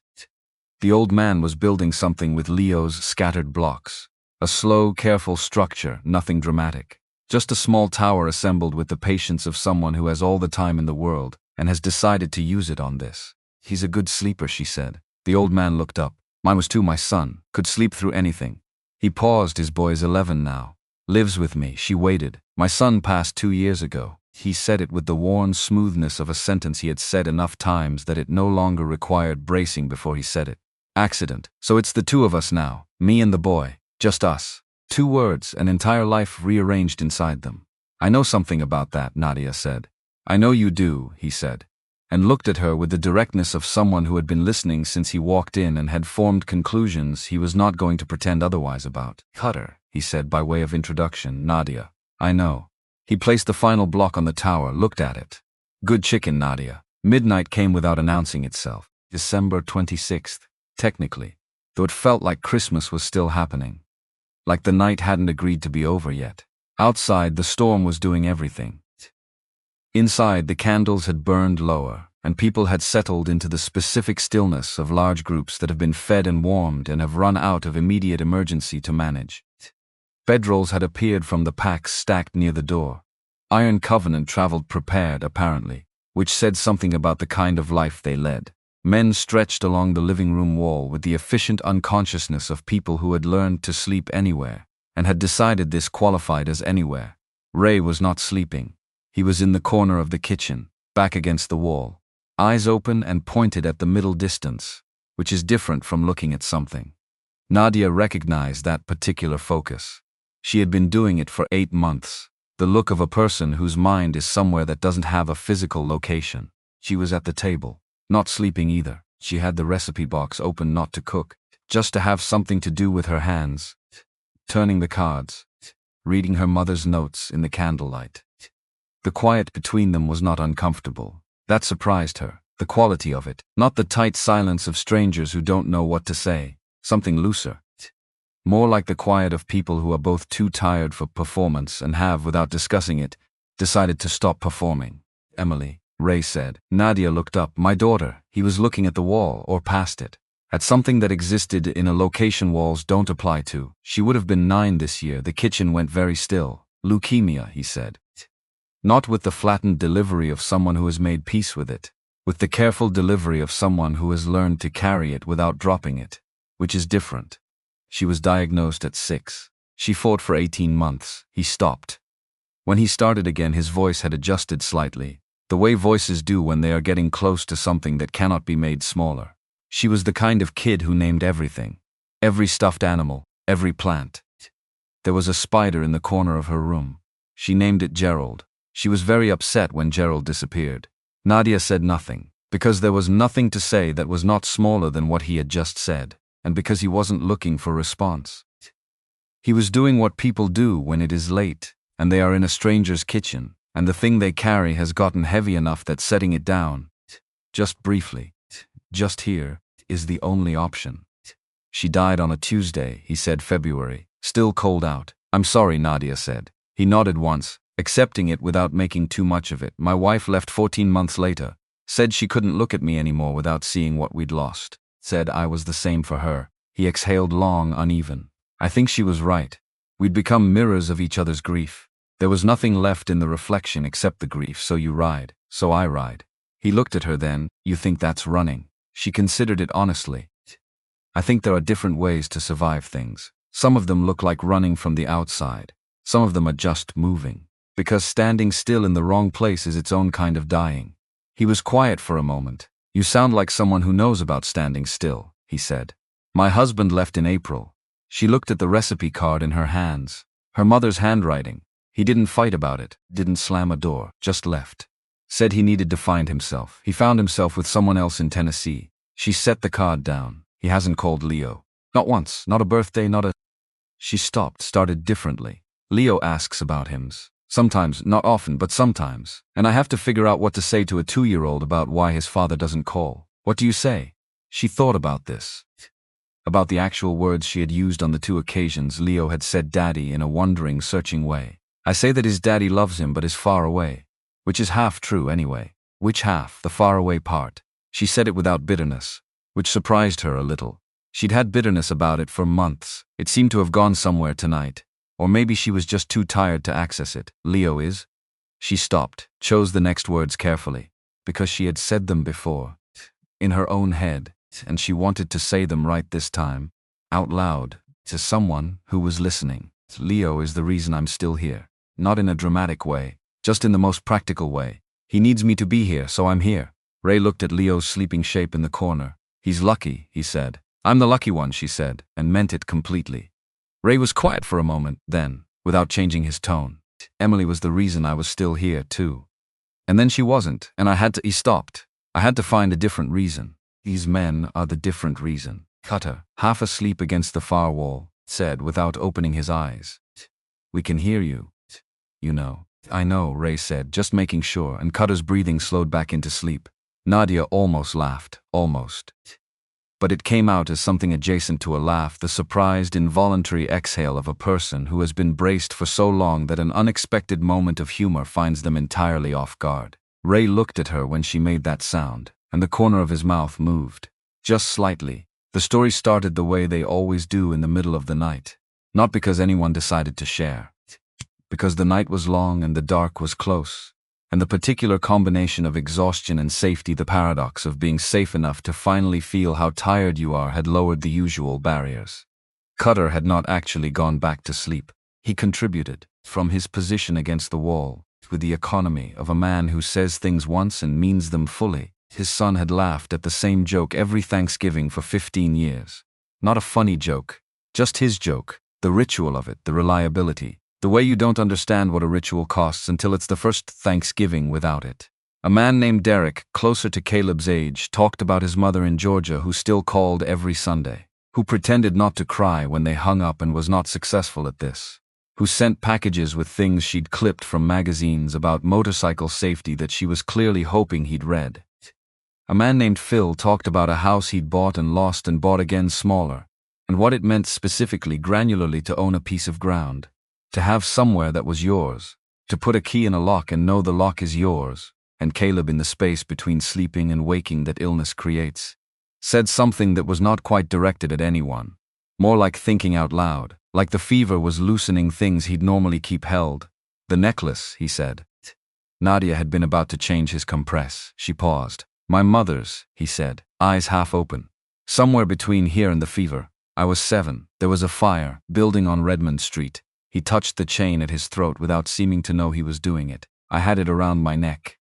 The old man was building something with Leo's scattered blocks. A slow, careful structure, nothing dramatic. Just a small tower assembled with the patience of someone who has all the time in the world and has decided to use it on this. He's a good sleeper, she said. The old man looked up. Mine was too. My son could sleep through anything. He paused. His boy's 11 now. Lives with me. She waited. My son passed 2 years ago. He said it with the worn smoothness of a sentence he had said enough times that it no longer required bracing before he said it. Accident. So it's the two of us now. Me and the boy. Just us. 2 words, an entire life rearranged inside them. I know something about that, Nadia said. I know you do, he said, and looked at her with the directness of someone who had been listening since he walked in and had formed conclusions he was not going to pretend otherwise about. Cutter, he said by way of introduction. Nadia. I know. He placed the final block on the tower, looked at it. Good chicken, Nadia. Midnight came without announcing itself. December 26th, technically, though it felt like Christmas was still happening. Like the night hadn't agreed to be over yet. Outside, the storm was doing everything. Inside, the candles had burned lower, and people had settled into the specific stillness of large groups that have been fed and warmed and have run out of immediate emergency to manage. Bedrolls had appeared from the packs stacked near the door. Iron Covenant traveled prepared, apparently, which said something about the kind of life they led. Men stretched along the living room wall with the efficient unconsciousness of people who had learned to sleep anywhere, and had decided this qualified as anywhere. Ray was not sleeping. He was in the corner of the kitchen, back against the wall, eyes open and pointed at the middle distance, which is different from looking at something. Nadia recognized that particular focus. She had been doing it for 8 months, the look of a person whose mind is somewhere that doesn't have a physical location. She was at the table. Not sleeping either. She had the recipe box open not to cook, just to have something to do with her hands. Turning the cards. Reading her mother's notes in the candlelight. The quiet between them was not uncomfortable. That surprised her. The quality of it. Not the tight silence of strangers who don't know what to say. Something looser. More like the quiet of people who are both too tired for performance and have, without discussing it, decided to stop performing. Emily. Ray said. Nadia looked up. My daughter. He was looking at the wall, or past it. At something that existed in a location walls don't apply to. She would have been 9 this year. The kitchen went very still. Leukemia, he said. Not with the flattened delivery of someone who has made peace with it. With the careful delivery of someone who has learned to carry it without dropping it. Which is different. She was diagnosed at 6. She fought for 18 months. He stopped. When he started again, his voice had adjusted slightly. The way voices do when they are getting close to something that cannot be made smaller. She was the kind of kid who named everything. Every stuffed animal, every plant. There was a spider in the corner of her room. She named it Gerald. She was very upset when Gerald disappeared. Nadia said nothing, because there was nothing to say that was not smaller than what he had just said, and because he wasn't looking for response. He was doing what people do when it is late, and they are in a stranger's kitchen, and the thing they carry has gotten heavy enough that setting it down, just briefly, just here, is the only option. She died on a Tuesday, he said, February, still cold out. I'm sorry, Nadia said. He nodded once, accepting it without making too much of it. My wife left 14 months later, said she couldn't look at me anymore without seeing what we'd lost, said I was the same for her. He exhaled long, uneven. I think she was right. We'd become mirrors of each other's grief. There was nothing left in the reflection except the grief, so you ride, so I ride. He looked at her then. You think that's running? She considered it honestly. I think there are different ways to survive things. Some of them look like running from the outside. Some of them are just moving. Because standing still in the wrong place is its own kind of dying. He was quiet for a moment. You sound like someone who knows about standing still, he said. My husband left in April. She looked at the recipe card in her hands. Her mother's handwriting. He didn't fight about it, didn't slam a door, just left. Said he needed to find himself. He found himself with someone else in Tennessee. She set the card down. He hasn't called Leo. Not once, not a birthday, not a... She stopped, started differently. Leo asks about him. Sometimes, not often, but sometimes. And I have to figure out what to say to a 2-year-old about why his father doesn't call. What do you say? She thought about this. About the actual words she had used on the 2 occasions Leo had said daddy in a wondering, searching way. I say that his daddy loves him but is far away. Which is half true anyway. Which half? The far away part. She said it without bitterness, which surprised her a little. She'd had bitterness about it for months. It seemed to have gone somewhere tonight. Or maybe she was just too tired to access it. Leo is? She stopped, chose the next words carefully, because she had said them before, in her own head, and she wanted to say them right this time, out loud, to someone who was listening. Leo is the reason I'm still here. Not in a dramatic way, just in the most practical way. He needs me to be here, so I'm here. Ray looked at Leo's sleeping shape in the corner. He's lucky, he said. I'm the lucky one, she said, and meant it completely. Ray was quiet for a moment, then, without changing his tone. Emily was the reason I was still here, too. And then she wasn't, and he stopped. I had to find a different reason. These men are the different reason. Cutter, half asleep against the far wall, said without opening his eyes. We can hear you. You know. I know, Ray said, just making sure, and Cutter's breathing slowed back into sleep. Nadia almost laughed, almost. But it came out as something adjacent to a laugh, the surprised, involuntary exhale of a person who has been braced for so long that an unexpected moment of humor finds them entirely off guard. Ray looked at her when she made that sound, and the corner of his mouth moved. Just slightly. The story started the way they always do in the middle of the night. Not because anyone decided to share. Because the night was long and the dark was close. And the particular combination of exhaustion and safety, the paradox of being safe enough to finally feel how tired you are, had lowered the usual barriers. Cutter had not actually gone back to sleep. He contributed, from his position against the wall, with the economy of a man who says things once and means them fully. His son had laughed at the same joke every Thanksgiving for 15 years. Not a funny joke, just his joke, the ritual of it, the reliability. The way you don't understand what a ritual costs until it's the first Thanksgiving without it. A man named Derek, closer to Caleb's age, talked about his mother in Georgia who still called every Sunday, who pretended not to cry when they hung up and was not successful at this, who sent packages with things she'd clipped from magazines about motorcycle safety that she was clearly hoping he'd read. A man named Phil talked about a house he'd bought and lost and bought again smaller, and what it meant specifically, granularly, to own a piece of ground. To have somewhere that was yours, to put a key in a lock and know the lock is yours, and Caleb, in the space between sleeping and waking that illness creates, said something that was not quite directed at anyone, more like thinking out loud, like the fever was loosening things he'd normally keep held. The necklace, he said. Nadia had been about to change his compress. She paused. My mother's, he said, eyes half open. Somewhere between here and the fever. I was 7. There was a fire, building on Redmond Street. He touched the chain at his throat without seeming to know he was doing it. I had it around my neck.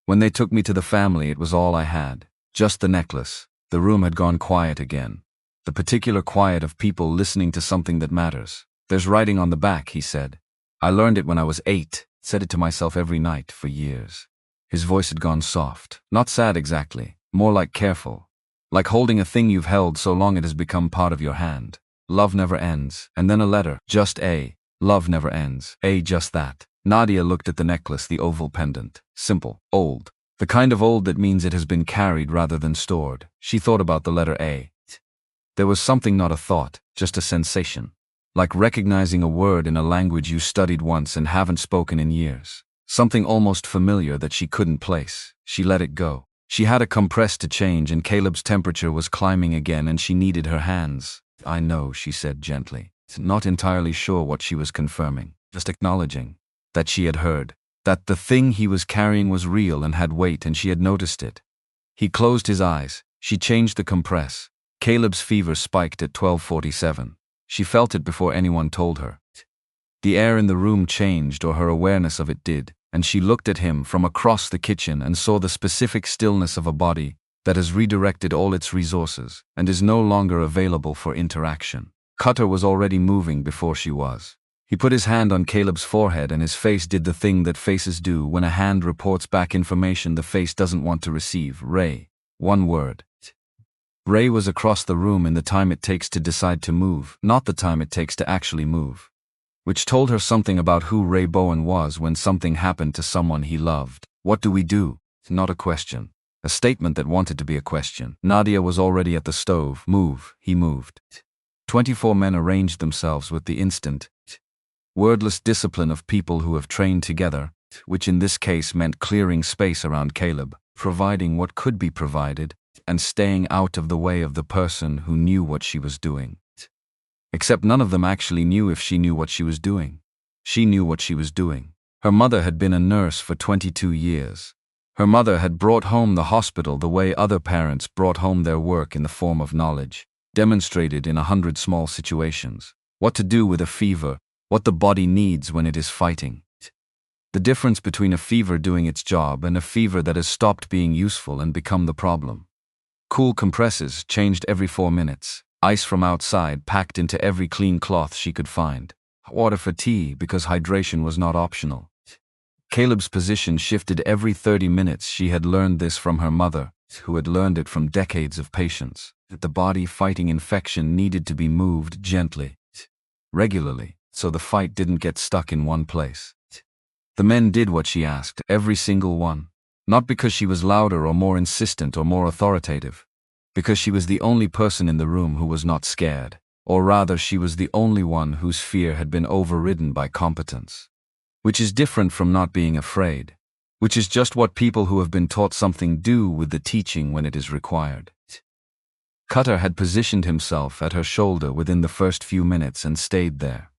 When they took me to the family, it was all I had. Just the necklace. The room had gone quiet again. The particular quiet of people listening to something that matters. There's writing on the back, he said. I learned it when I was 8. Said it to myself every night for years. His voice had gone soft. Not sad exactly. More like careful. Like holding a thing you've held so long it has become part of your hand. Love never ends. And then a letter. Just A. Love never ends. Just that. Nadia looked at the necklace, the oval pendant. Simple, old. The kind of old that means it has been carried rather than stored. She thought about the letter A. There was something, not a thought, just a sensation. Like recognizing a word in a language you studied once and haven't spoken in years. Something almost familiar that she couldn't place. She let it go. She had a compress to change and Caleb's temperature was climbing again and she needed her hands. I know, she said gently. Not entirely sure what she was confirming, just acknowledging that she had heard, that the thing he was carrying was real and had weight and she had noticed it. He closed his eyes. She changed the compress. Caleb's fever spiked at 12:47. She felt it before anyone told her. The air in the room changed, or her awareness of it did, and she looked at him from across the kitchen and saw the specific stillness of a body that has redirected all its resources and is no longer available for interaction. Cutter was already moving before she was. He put his hand on Caleb's forehead and his face did the thing that faces do when a hand reports back information the face doesn't want to receive. Ray. One word. Ray was across the room in the time it takes to decide to move, not the time it takes to actually move. Which told her something about who Ray Bowen was when something happened to someone he loved. What do we do? Not a question. A statement that wanted to be a question. Nadia was already at the stove. Move. He moved. 24 men arranged themselves with the instant, wordless discipline of people who have trained together, which in this case meant clearing space around Caleb, providing what could be provided, and staying out of the way of the person who knew what she was doing. Except none of them actually knew if she knew what she was doing. She knew what she was doing. Her mother had been a nurse for 22 years. Her mother had brought home the hospital the way other parents brought home their work in the form of knowledge, demonstrated in 100 small situations. What to do with a fever, what the body needs when it is fighting. The difference between a fever doing its job and a fever that has stopped being useful and become the problem. Cool compresses changed every 4 minutes. Ice from outside packed into every clean cloth she could find. Water for tea because hydration was not optional. Caleb's position shifted every 30 minutes. She had learned this from her mother, who had learned it from decades of patience. That the body fighting infection needed to be moved gently, regularly, so the fight didn't get stuck in one place. The men did what she asked, every single one. Not because she was louder or more insistent or more authoritative. Because she was the only person in the room who was not scared. Or rather, she was the only one whose fear had been overridden by competence. Which is different from not being afraid. Which is just what people who have been taught something do with the teaching when it is required. Cutter had positioned himself at her shoulder within the first few minutes and stayed there.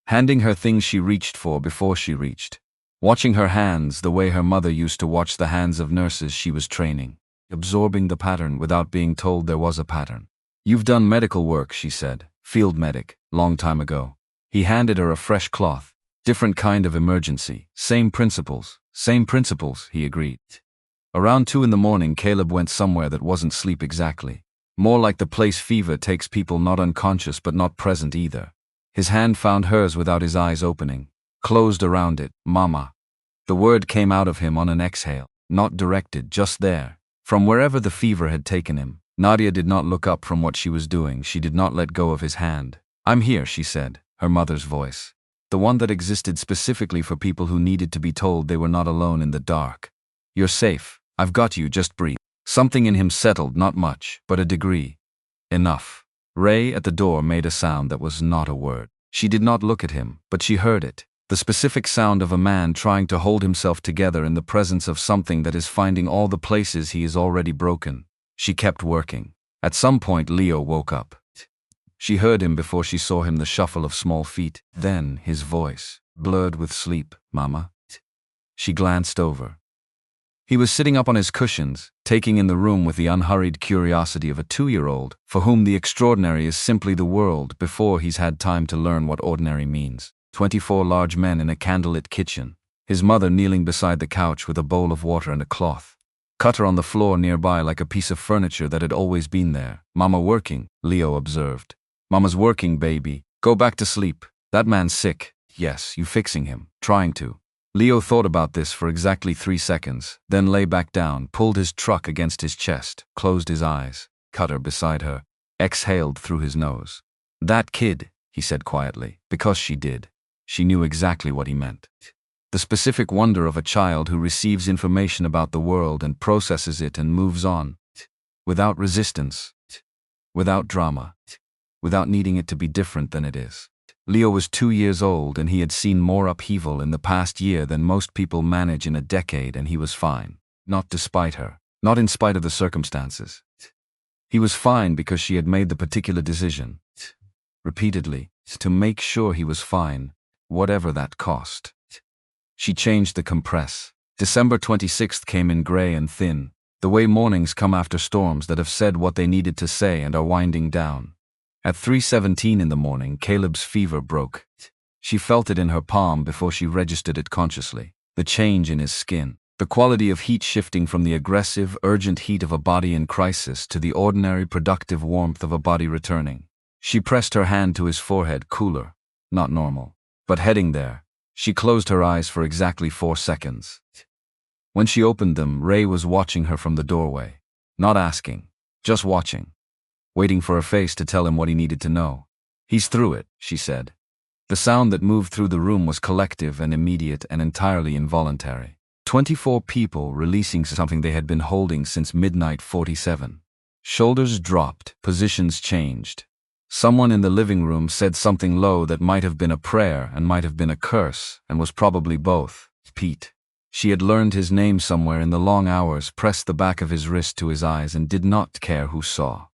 Handing her things she reached for before she reached. Watching her hands the way her mother used to watch the hands of nurses she was training. Absorbing the pattern without being told there was a pattern. You've done medical work, she said. Field medic, long time ago. He handed her a fresh cloth. Different kind of emergency. Same principles, he agreed. Around 2 in the morning, Caleb went somewhere that wasn't sleep exactly. More like the place fever takes people, not unconscious but not present either. His hand found hers without his eyes opening. Closed around it. Mama. The word came out of him on an exhale. Not directed, just there. From wherever the fever had taken him. Nadia did not look up from what she was doing. She did not let go of his hand. I'm here, she said, her mother's voice. The one that existed specifically for people who needed to be told they were not alone in the dark. You're safe. I've got you, just breathe. Something in him settled, not much, but a degree. Enough. Ray at the door made a sound that was not a word. She did not look at him, but she heard it. The specific sound of a man trying to hold himself together in the presence of something that is finding all the places he is already broken. She kept working. At some point Leo woke up. She heard him before she saw him, the shuffle of small feet. Then his voice, blurred with sleep. Mama? She glanced over. He was sitting up on his cushions, taking in the room with the unhurried curiosity of a 2-year-old, for whom the extraordinary is simply the world before he's had time to learn what ordinary means. 24 large men in a candlelit kitchen. His mother kneeling beside the couch with a bowl of water and a cloth. Cutter on the floor nearby like a piece of furniture that had always been there. Mama working, Leo observed. Mama's working, baby. Go back to sleep. That man's sick. Yes, you fixing him. Trying to. Leo thought about this for exactly 3 seconds, then lay back down, pulled his truck against his chest, closed his eyes. Cutter beside her, exhaled through his nose. That kid, he said quietly, because she did. She knew exactly what he meant. The specific wonder of a child who receives information about the world and processes it and moves on. Without resistance. Without drama. Without needing it to be different than it is. Leo was 2 years old and he had seen more upheaval in the past year than most people manage in a decade, and he was fine. Not despite her. Not in spite of the circumstances. He was fine because she had made the particular decision. Repeatedly. To make sure he was fine. Whatever that cost. She changed the compress. December 26th came in gray and thin. The way mornings come after storms that have said what they needed to say and are winding down. At 3:17 in the morning, Caleb's fever broke. She felt it in her palm before she registered it consciously. The change in his skin. The quality of heat shifting from the aggressive, urgent heat of a body in crisis to the ordinary, productive warmth of a body returning. She pressed her hand to his forehead, cooler. Not normal. But heading there. She closed her eyes for exactly 4 seconds. When she opened them, Ray was watching her from the doorway. Not asking. Just watching. Waiting for her face to tell him what he needed to know. He's through it, she said. The sound that moved through the room was collective and immediate and entirely involuntary. 24 people releasing something they had been holding since midnight 47. Shoulders dropped, positions changed. Someone in the living room said something low that might have been a prayer and might have been a curse, and was probably both. Pete. She had learned his name somewhere in the long hours, pressed the back of his wrist to his eyes, and did not care who saw.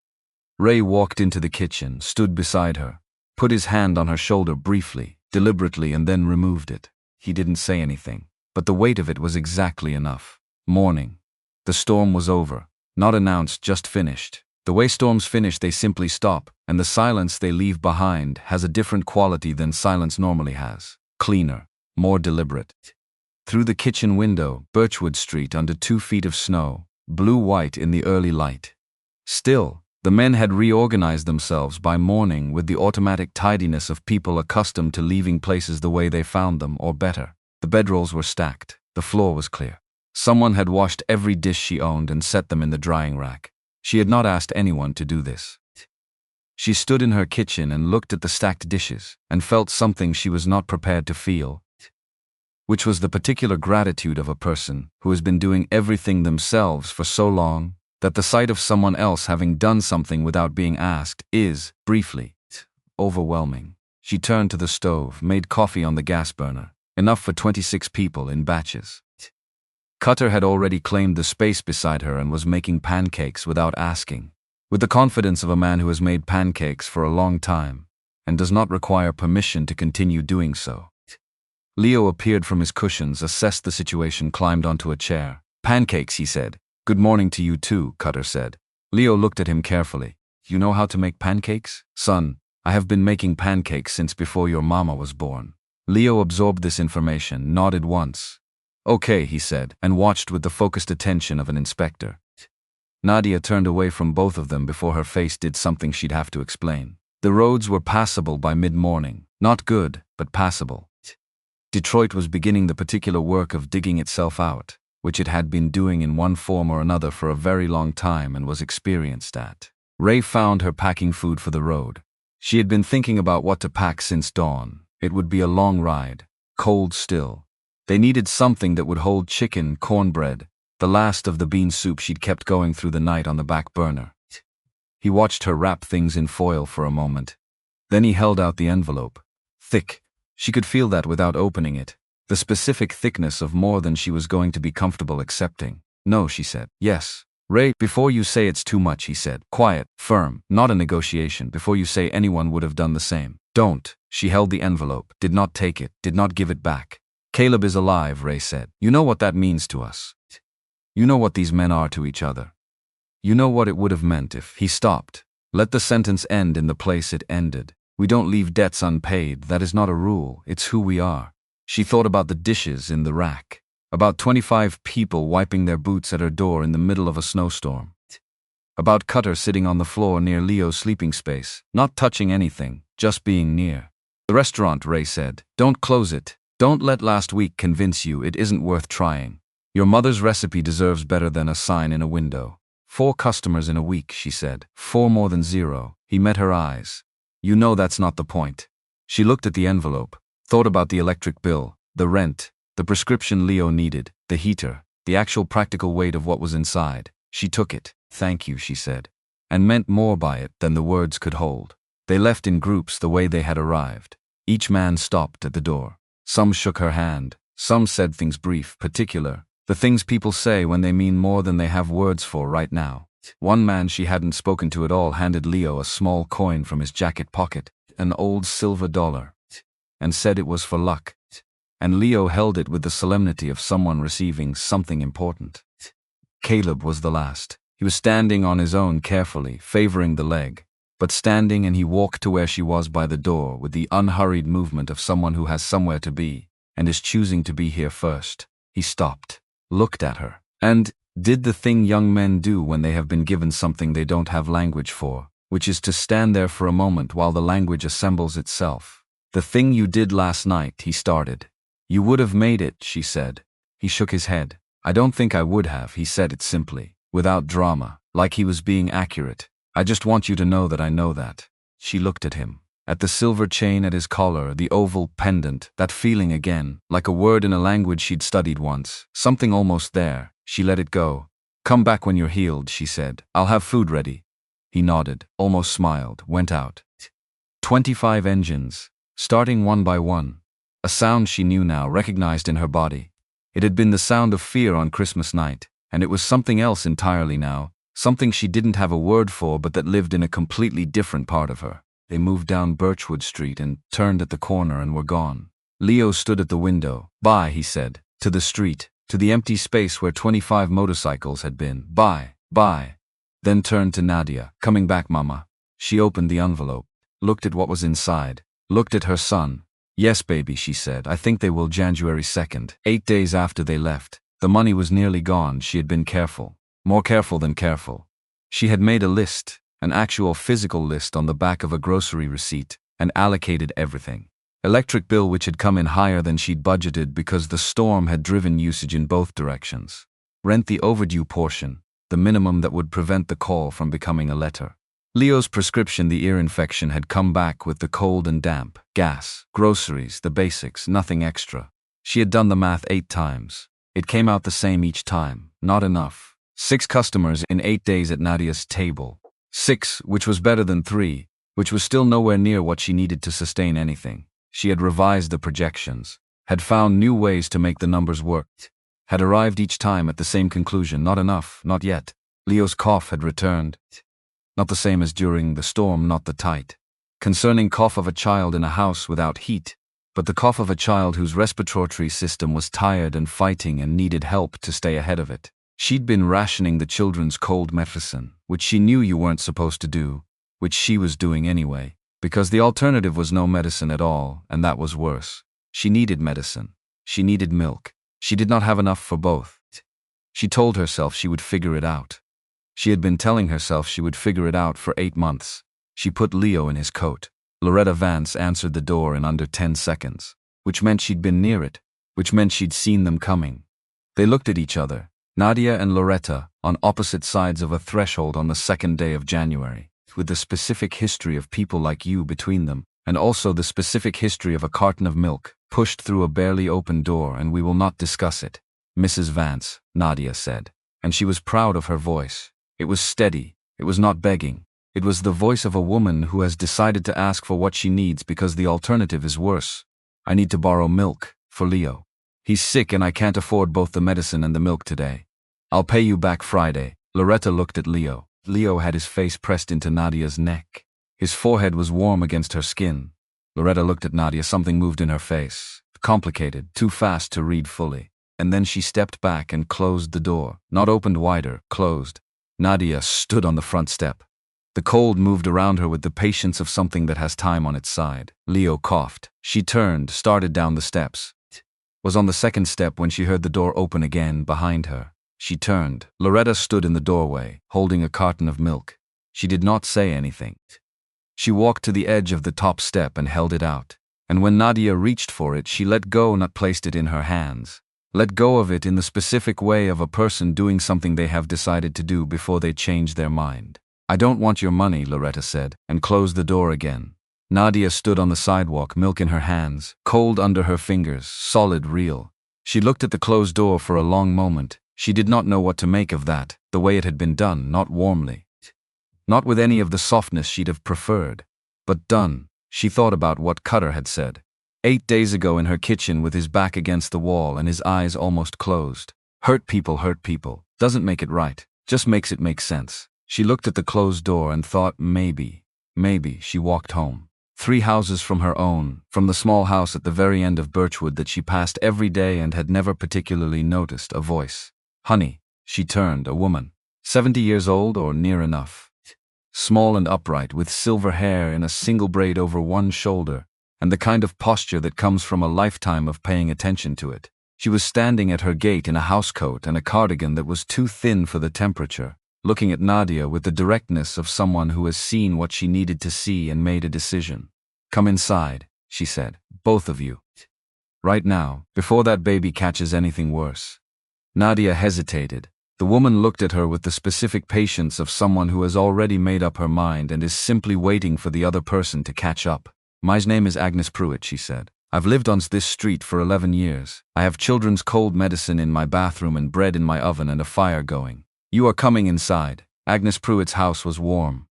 Ray walked into the kitchen, stood beside her, put his hand on her shoulder briefly, deliberately, and then removed it. He didn't say anything, but the weight of it was exactly enough. Morning. The storm was over. Not announced, just finished. The way storms finish, they simply stop, and the silence they leave behind has a different quality than silence normally has. Cleaner, more deliberate. Through the kitchen window, Birchwood Street under 2 feet of snow, blue-white in the early light. Still, the men had reorganized themselves by morning with the automatic tidiness of people accustomed to leaving places the way they found them, or better. The bedrolls were stacked. The floor was clear. Someone had washed every dish she owned and set them in the drying rack. She had not asked anyone to do this. She stood in her kitchen and looked at the stacked dishes, and felt something she was not prepared to feel, which was the particular gratitude of a person who has been doing everything themselves for so long that the sight of someone else having done something without being asked is, briefly, overwhelming. She turned to the stove, made coffee on the gas burner, enough for 26 people in batches. Cutter had already claimed the space beside her and was making pancakes without asking, with the confidence of a man who has made pancakes for a long time and does not require permission to continue doing so. Leo appeared from his cushions, assessed the situation, climbed onto a chair. Pancakes, he said. Good morning to you too, Cutter said. Leo looked at him carefully. You know how to make pancakes? Son, I have been making pancakes since before your mama was born. Leo absorbed this information, nodded once. Okay, he said, and watched with the focused attention of an inspector. Nadia turned away from both of them before her face did something she'd have to explain. The roads were passable by mid-morning. Not good, but passable. Detroit was beginning the particular work of digging itself out, which it had been doing in one form or another for a very long time and was experienced at. Ray found her packing food for the road. She had been thinking about what to pack since dawn. It would be a long ride, cold still. They needed something that would hold chicken, cornbread, the last of the bean soup she'd kept going through the night on the back burner. He watched her wrap things in foil for a moment. Then he held out the envelope. Thick. She could feel that without opening it. The specific thickness of more than she was going to be comfortable accepting. No, she said. Yes. Ray, before you say it's too much, he said. Quiet, firm, not a negotiation. Before you say anyone would have done the same. Don't. She held the envelope, did not take it, did not give it back. Caleb is alive, Ray said. You know what that means to us. You know what these men are to each other. You know what it would have meant if he stopped. Let the sentence end in the place it ended. We don't leave debts unpaid. That is not a rule. It's who we are. She thought about the dishes in the rack. About 25 people wiping their boots at her door in the middle of a snowstorm. About Cutter sitting on the floor near Leo's sleeping space, not touching anything, just being near. The restaurant, Ray said. Don't close it. Don't let last week convince you it isn't worth trying. Your mother's recipe deserves better than a sign in a window. 4 customers in a week, she said. 4 more than 0. He met her eyes. You know that's not the point. She looked at the envelope, thought about the electric bill, the rent, The prescription Leo needed, the heater, the actual practical weight of what was inside. She took it. "Thank you," she said, and meant more by it than the words could hold. They left in groups the way they had arrived. Each man stopped at the door. Some shook her hand. Some said things brief, particular, the things people say when they mean more than they have words for right now. One man she hadn't spoken to at all handed Leo a small coin from his jacket pocket, an old silver dollar, and said it was for luck. And Leo held it with the solemnity of someone receiving something important. Caleb was the last. He was standing on his own carefully, favoring the leg, but standing, and he walked to where she was by the door with the unhurried movement of someone who has somewhere to be and is choosing to be here first. He stopped, looked at her, and did the thing young men do when they have been given something they don't have language for, which is to stand there for a moment while the language assembles itself. "The thing you did last night," he started. "You would have made it," she said. He shook his head. "I don't think I would have," he said it simply, without drama, like he was being accurate. "I just want you to know that I know that." She looked at him, at the silver chain at his collar, the oval pendant, that feeling again, like a word in a language she'd studied once, something almost there. She let it go. "Come back when you're healed," she said. "I'll have food ready." He nodded, almost smiled, went out. 25 engines, starting one by one. A sound she knew now, recognized in her body. It had been the sound of fear on Christmas night, and it was something else entirely now, something she didn't have a word for but that lived in a completely different part of her. They moved down Birchwood Street and turned at the corner and were gone. Leo stood at the window. "Bye," he said, to the street, to the empty space where 25 motorcycles had been. "Bye, bye." Then turned to Nadia. "Coming back, Mama." She opened the envelope, looked at what was inside, looked at her son. "Yes, baby," she said. "I think they will January 2nd. 8 days after they left. The money was nearly gone. She had been careful. More careful than careful. She had made a list, an actual physical list on the back of a grocery receipt, and allocated everything. Electric bill which had come in higher than she'd budgeted because the storm had driven usage in both directions. Rent the overdue portion, the minimum that would prevent the call from becoming a letter. Leo's prescription, the ear infection, had come back with the cold and damp. Gas, groceries, the basics, nothing extra. She had done the math 8 times. It came out the same each time. Not enough. 6 customers in 8 days at Nadia's table. 6, which was better than 3, which was still nowhere near what she needed to sustain anything. She had revised the projections, had found new ways to make the numbers work, had arrived each time at the same conclusion. Not enough, not yet. Leo's cough had returned. Not the same as during the storm, not the tight, concerning cough of a child in a house without heat, but the cough of a child whose respiratory system was tired and fighting and needed help to stay ahead of it. She'd been rationing the children's cold medicine, which she knew you weren't supposed to do, which she was doing anyway, because the alternative was no medicine at all, and that was worse. She needed medicine. She needed milk. She did not have enough for both. She told herself she would figure it out. She had been telling herself she would figure it out for 8 months. She put Leo in his coat. Loretta Vance answered the door in under 10 seconds, which meant she'd been near it, which meant she'd seen them coming. They looked at each other, Nadia and Loretta, on opposite sides of a threshold on the 2nd day of January, with the specific history of people like you between them, and also the specific history of a carton of milk, pushed through a barely open door, and we will not discuss it. "Mrs. Vance," Nadia said, and she was proud of her voice. It was steady. It was not begging. It was the voice of a woman who has decided to ask for what she needs because the alternative is worse. "I need to borrow milk for Leo. He's sick and I can't afford both the medicine and the milk today. I'll pay you back Friday." Loretta looked at Leo. Leo had his face pressed into Nadia's neck. His forehead was warm against her skin. Loretta looked at Nadia. Something moved in her face. Complicated, too fast to read fully. And then she stepped back and closed the door. Not opened wider, closed. Nadia stood on the front step. The cold moved around her with the patience of something that has time on its side. Leo coughed. She turned, started down the steps. Was on the 2nd step when she heard the door open again behind her. She turned. Loretta stood in the doorway, holding a carton of milk. She did not say anything. She walked to the edge of the top step and held it out. And when Nadia reached for it, she let go, not placed it in her hands. Let go of it in the specific way of a person doing something they have decided to do before they change their mind. "I don't want your money," Loretta said, and closed the door again. Nadia stood on the sidewalk, milk in her hands, cold under her fingers, solid, real. She looked at the closed door for a long moment. She did not know what to make of that, the way it had been done, not warmly. Not with any of the softness she'd have preferred. But done. She thought about what Cutter had said 8 days ago in her kitchen with his back against the wall and his eyes almost closed. Hurt people. Doesn't make it right. Just makes it make sense. She looked at the closed door and thought maybe. She walked home. 3 houses from her own, from the small house at the very end of Birchwood that she passed every day and had never particularly noticed, a voice. Honey. She turned, a woman. 70 years old or near enough. Small and upright, with silver hair in a single braid over one shoulder, and the kind of posture that comes from a lifetime of paying attention to it. She was standing at her gate in a housecoat and a cardigan that was too thin for the temperature, looking at Nadia with the directness of someone who has seen what she needed to see and made a decision. Come inside, she said, both of you. Right now, before that baby catches anything worse. Nadia hesitated. The woman looked at her with the specific patience of someone who has already made up her mind and is simply waiting for the other person to catch up. My name is Agnes Pruitt, she said. I've lived on this street for 11 years. I have children's cold medicine in my bathroom and bread in my oven and a fire going. You are coming inside. Agnes Pruitt's house was warm.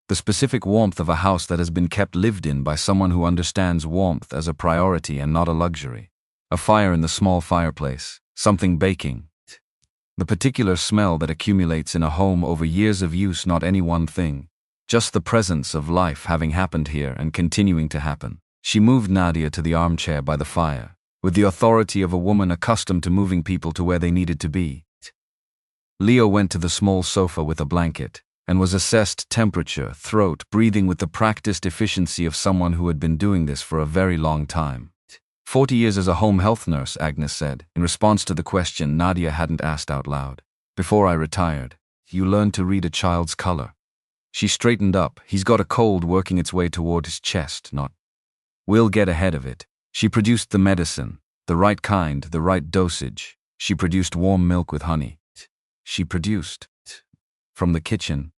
The specific warmth of a house that has been kept lived in by someone who understands warmth as a priority and not a luxury. A fire in the small fireplace. Something baking. The particular smell that accumulates in a home over years of use, not any one thing. Just the presence of life having happened here and continuing to happen. She moved Nadia to the armchair by the fire, with the authority of a woman accustomed to moving people to where they needed to be. Leo went to the small sofa with a blanket, and was assessed temperature, throat, breathing with the practiced efficiency of someone who had been doing this for a very long time. 40 years as a home health nurse, Agnes said, in response to the question Nadia hadn't asked out loud. Before I retired, you learned to read a child's color. She straightened up. He's got a cold working its way toward his chest, not. We'll get ahead of it. She produced the medicine, the right kind, the right dosage. She produced warm milk with honey. She produced, from the kitchen,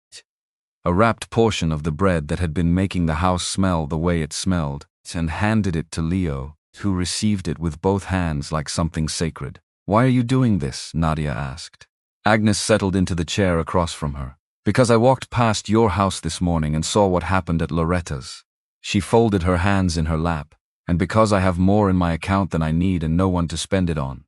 a wrapped portion of the bread that had been making the house smell the way it smelled, and handed it to Leo, who received it with both hands like something sacred. Why are you doing this? Nadia asked. Agnes settled into the chair across from her. Because I walked past your house this morning and saw what happened at Loretta's. She folded her hands in her lap. And because I have more in my account than I need and no one to spend it on.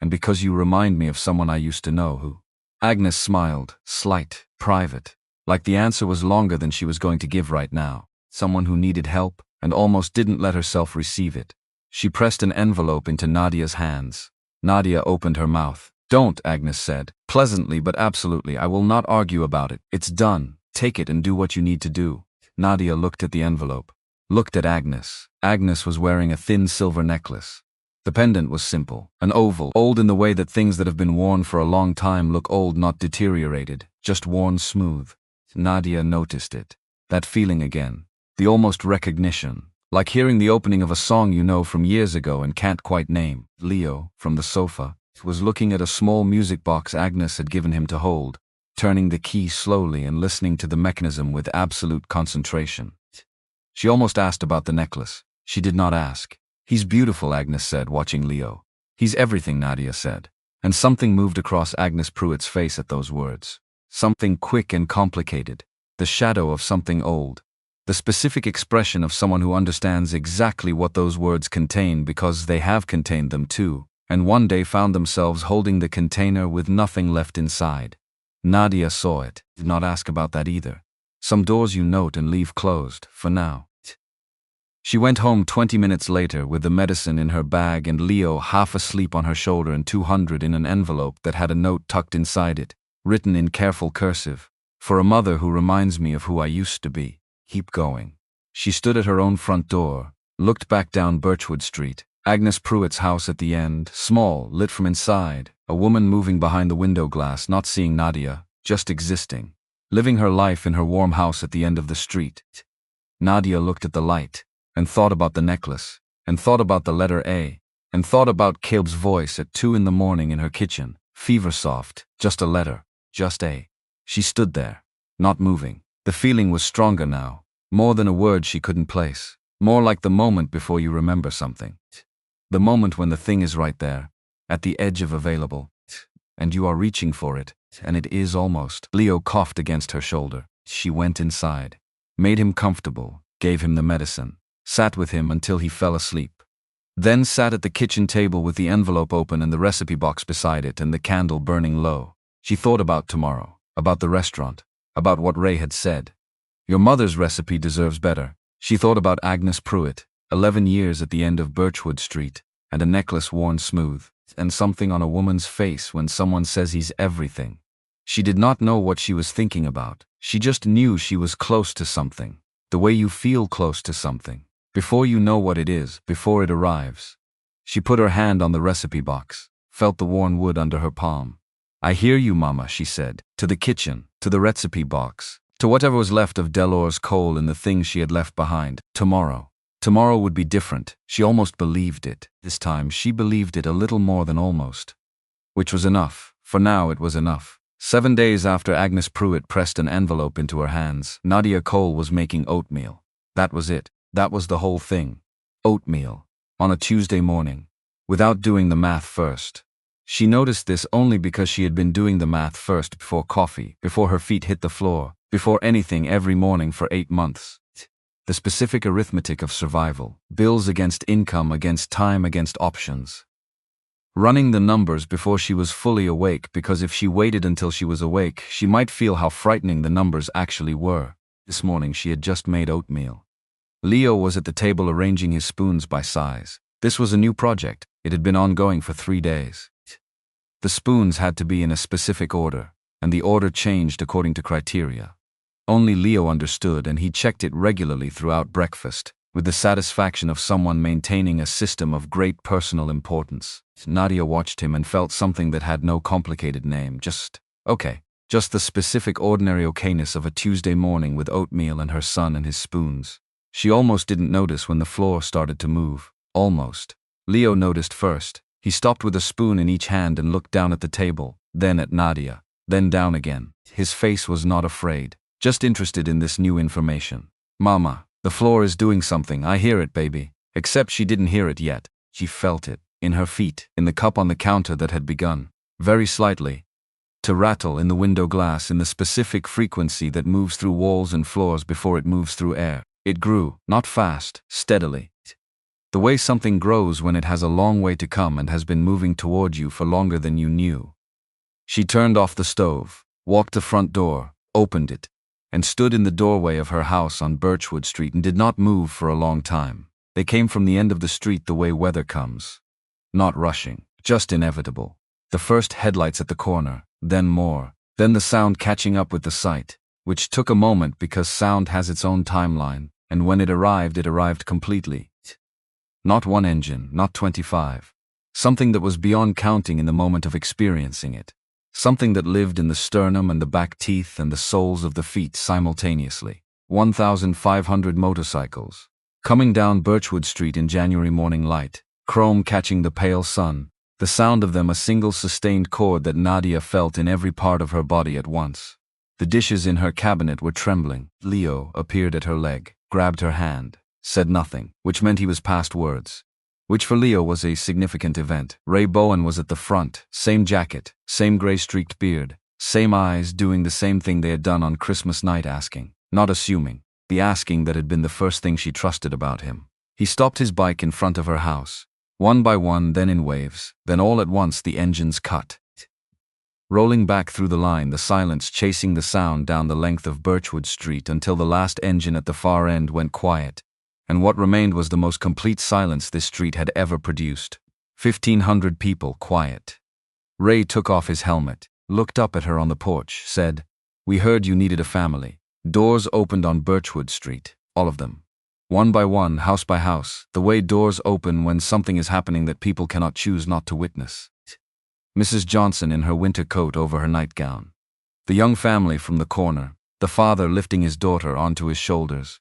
And because you remind me of someone I used to know who. Agnes smiled, slight, private, like the answer was longer than she was going to give right now. Someone who needed help and almost didn't let herself receive it. She pressed an envelope into Nadia's hands. Nadia opened her mouth. Don't, Agnes said, pleasantly but absolutely. I will not argue about it. It's done. Take it and do what you need to do. Nadia looked at the envelope. Looked at Agnes. Agnes was wearing a thin silver necklace. The pendant was simple, an oval, old in the way that things that have been worn for a long time look old, not deteriorated, just worn smooth. Nadia noticed it. That feeling again. The almost recognition. Like hearing the opening of a song you know from years ago and can't quite name. Leo, from the sofa, was looking at a small music box Agnes had given him to hold, turning the key slowly and listening to the mechanism with absolute concentration. She almost asked about the necklace. She did not ask. He's beautiful, Agnes said, watching Leo. He's everything, Nadia said. And something moved across Agnes Pruitt's face at those words. Something quick and complicated. The shadow of something old. The specific expression of someone who understands exactly what those words contain because they have contained them too, and one day found themselves holding the container with nothing left inside. Nadia saw it. Did not ask about that either. Some doors you note and leave closed, for now. She went home 20 minutes later with the medicine in her bag and Leo half asleep on her shoulder and 200 in an envelope that had a note tucked inside it, written in careful cursive. For a mother who reminds me of who I used to be. Keep going. She stood at her own front door, looked back down Birchwood Street, Agnes Pruitt's house at the end, small, lit from inside, a woman moving behind the window glass, not seeing Nadia, just existing, living her life in her warm house at the end of the street. Nadia looked at the light, and thought about the necklace, and thought about the letter A, and thought about Caleb's voice at 2 a.m. in her kitchen, fever soft, just a letter, just A. She stood there, not moving. The feeling was stronger now, more than a word she couldn't place, more like the moment before you remember something. The moment when the thing is right there, at the edge of available. And you are reaching for it, and it is almost. Leo coughed against her shoulder. She went inside, made him comfortable, gave him the medicine, sat with him until he fell asleep. Then sat at the kitchen table with the envelope open and the recipe box beside it and the candle burning low. She thought about tomorrow, about the restaurant, about what Ray had said. Your mother's recipe deserves better. She thought about Agnes Pruitt, 11 years at the end of Birchwood Street, and a necklace worn smooth, and something on a woman's face when someone says he's everything. She did not know what she was thinking about. She just knew she was close to something. The way you feel close to something. Before you know what it is, before it arrives. She put her hand on the recipe box, felt the worn wood under her palm. I hear you, Mama, she said, to the kitchen, to the recipe box, to whatever was left of Delors' coal and the things she had left behind. Tomorrow. Tomorrow would be different. She almost believed it. This time she believed it a little more than almost. Which was enough. For now it was enough. 7 days after Agnes Pruitt pressed an envelope into her hands, Nadia Cole was making oatmeal. That was it. That was the whole thing. Oatmeal. On a Tuesday morning. Without doing the math first. She noticed this only because she had been doing the math first before coffee, before her feet hit the floor, before anything every morning for 8 months. The specific arithmetic of survival. Bills against income against time against options. Running the numbers before she was fully awake, because if she waited until she was awake, she might feel how frightening the numbers actually were. This morning she had just made oatmeal. Leo was at the table arranging his spoons by size. This was a new project. It had been ongoing for 3 days. The spoons had to be in a specific order, and the order changed according to criteria. Only Leo understood, and he checked it regularly throughout breakfast, with the satisfaction of someone maintaining a system of great personal importance. Nadia watched him and felt something that had no complicated name, just the specific ordinary okayness of a Tuesday morning with oatmeal and her son and his spoons. She almost didn't notice when the floor started to move. Almost. Leo noticed first. He stopped with a spoon in each hand and looked down at the table, then at Nadia, then down again. His face was not afraid, just interested in this new information. Mama, the floor is doing something, I hear it, baby. Except she didn't hear it yet. She felt it, in her feet, in the cup on the counter that had begun, very slightly, to rattle in the window glass in the specific frequency that moves through walls and floors before it moves through air. It grew, not fast, steadily. The way something grows when it has a long way to come and has been moving toward you for longer than you knew. She turned off the stove, walked to the front door, opened it, and stood in the doorway of her house on Birchwood Street and did not move for a long time. They came from the end of the street the way weather comes. Not rushing, just inevitable. The first headlights at the corner, then more, then the sound catching up with the sight, which took a moment because sound has its own timeline, and when it arrived completely. Not one engine, not 25. Something that was beyond counting in the moment of experiencing it. Something that lived in the sternum and the back teeth and the soles of the feet simultaneously. 1,500 motorcycles. Coming down Birchwood Street in January morning light, chrome catching the pale sun, the sound of them a single sustained chord that Nadia felt in every part of her body at once. The dishes in her cabinet were trembling. Leo appeared at her leg, grabbed her hand. Said nothing, which meant he was past words. Which for Leo was a significant event. Ray Bowen was at the front, same jacket, same gray-streaked beard, same eyes doing the same thing they had done on Christmas night, asking, not assuming, the asking that had been the first thing she trusted about him. He stopped his bike in front of her house, one by one, then in waves, then all at once the engines cut. Rolling back through the line, the silence chasing the sound down the length of Birchwood Street until the last engine at the far end went quiet. And what remained was the most complete silence this street had ever produced. 1,500 people quiet. Ray took off his helmet, looked up at her on the porch, said, "We heard you needed a family." Doors opened on Birchwood Street, all of them. One by one, house by house, the way doors open when something is happening that people cannot choose not to witness. Mrs. Johnson in her winter coat over her nightgown. The young family from the corner, the father lifting his daughter onto his shoulders.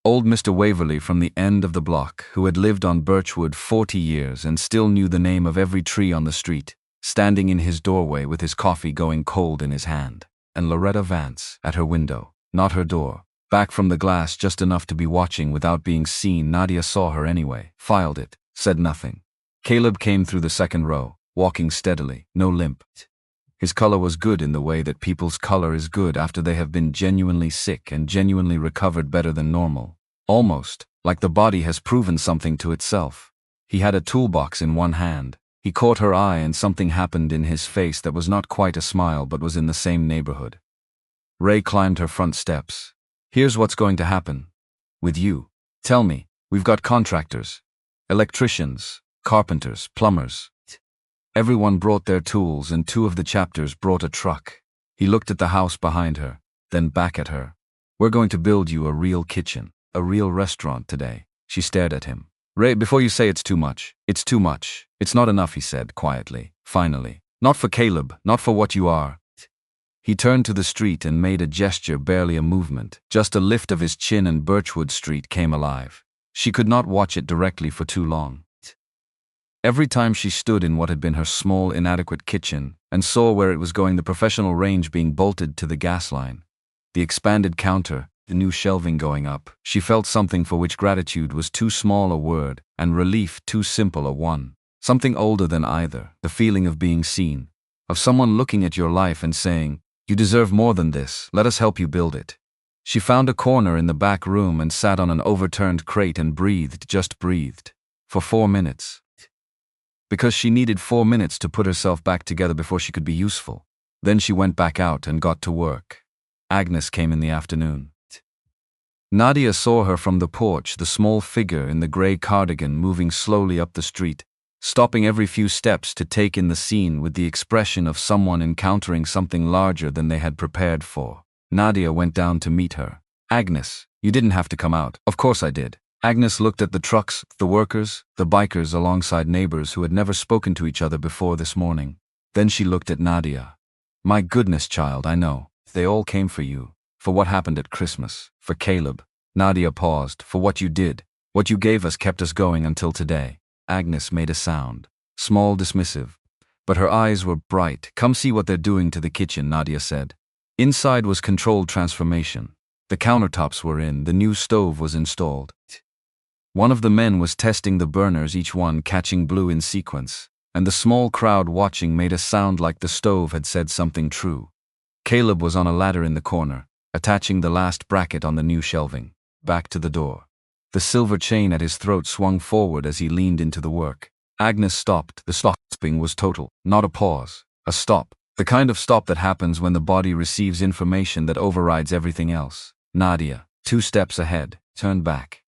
Old Mr. Waverley from the end of the block, who had lived on Birchwood 40 years and still knew the name of every tree on the street, standing in his doorway with his coffee going cold in his hand. And Loretta Vance, at her window, not her door, back from the glass just enough to be watching without being seen. Nadia saw her anyway, filed it, said nothing. Caleb came through the second row, walking steadily, no limp. His color was good in the way that people's color is good after they have been genuinely sick and genuinely recovered better than normal. Almost like the body has proven something to itself. He had a toolbox in one hand. He caught her eye and something happened in his face that was not quite a smile but was in the same neighborhood. Ray climbed her front steps. Here's what's going to happen. With you. Tell me, we've got contractors, electricians, carpenters, plumbers. Everyone brought their tools and 2 of the chapters brought a truck. He looked at the house behind her, then back at her. We're going to build you a real kitchen, a real restaurant today. She stared at him. Ray, before you say it's too much. It's too much. It's not enough, he said quietly, finally. Not for Caleb, not for what you are. He turned to the street and made a gesture, barely a movement. Just a lift of his chin and Birchwood Street came alive. She could not watch it directly for too long. Every time she stood in what had been her small, inadequate kitchen and saw where it was going, the professional range being bolted to the gas line, the expanded counter, the new shelving going up, she felt something for which gratitude was too small a word and relief too simple a one. Something older than either, the feeling of being seen, of someone looking at your life and saying, you deserve more than this, let us help you build it. She found a corner in the back room and sat on an overturned crate and breathed, just breathed, for 4 minutes. Because she needed 4 minutes to put herself back together before she could be useful. Then she went back out and got to work. Agnes came in the afternoon. Nadia saw her from the porch, the small figure in the gray cardigan moving slowly up the street, stopping every few steps to take in the scene with the expression of someone encountering something larger than they had prepared for. Nadia went down to meet her. Agnes, you didn't have to come out. Of course I did. Agnes looked at the trucks, the workers, the bikers alongside neighbors who had never spoken to each other before this morning. Then she looked at Nadia. My goodness, child, I know. They all came for you. For what happened at Christmas. For Caleb. Nadia paused. For what you did. What you gave us kept us going until today. Agnes made a sound. Small, dismissive. But her eyes were bright. Come see what they're doing to the kitchen, Nadia said. Inside was controlled transformation. The countertops were in. The new stove was installed. One of the men was testing the burners, each one catching blue in sequence, and the small crowd watching made a sound like the stove had said something true. Caleb was on a ladder in the corner, attaching the last bracket on the new shelving, back to the door. The silver chain at his throat swung forward as he leaned into the work. Agnes stopped. The stopping was total, not a pause, a stop. The kind of stop that happens when the body receives information that overrides everything else. Nadia, 2 steps ahead, turned back.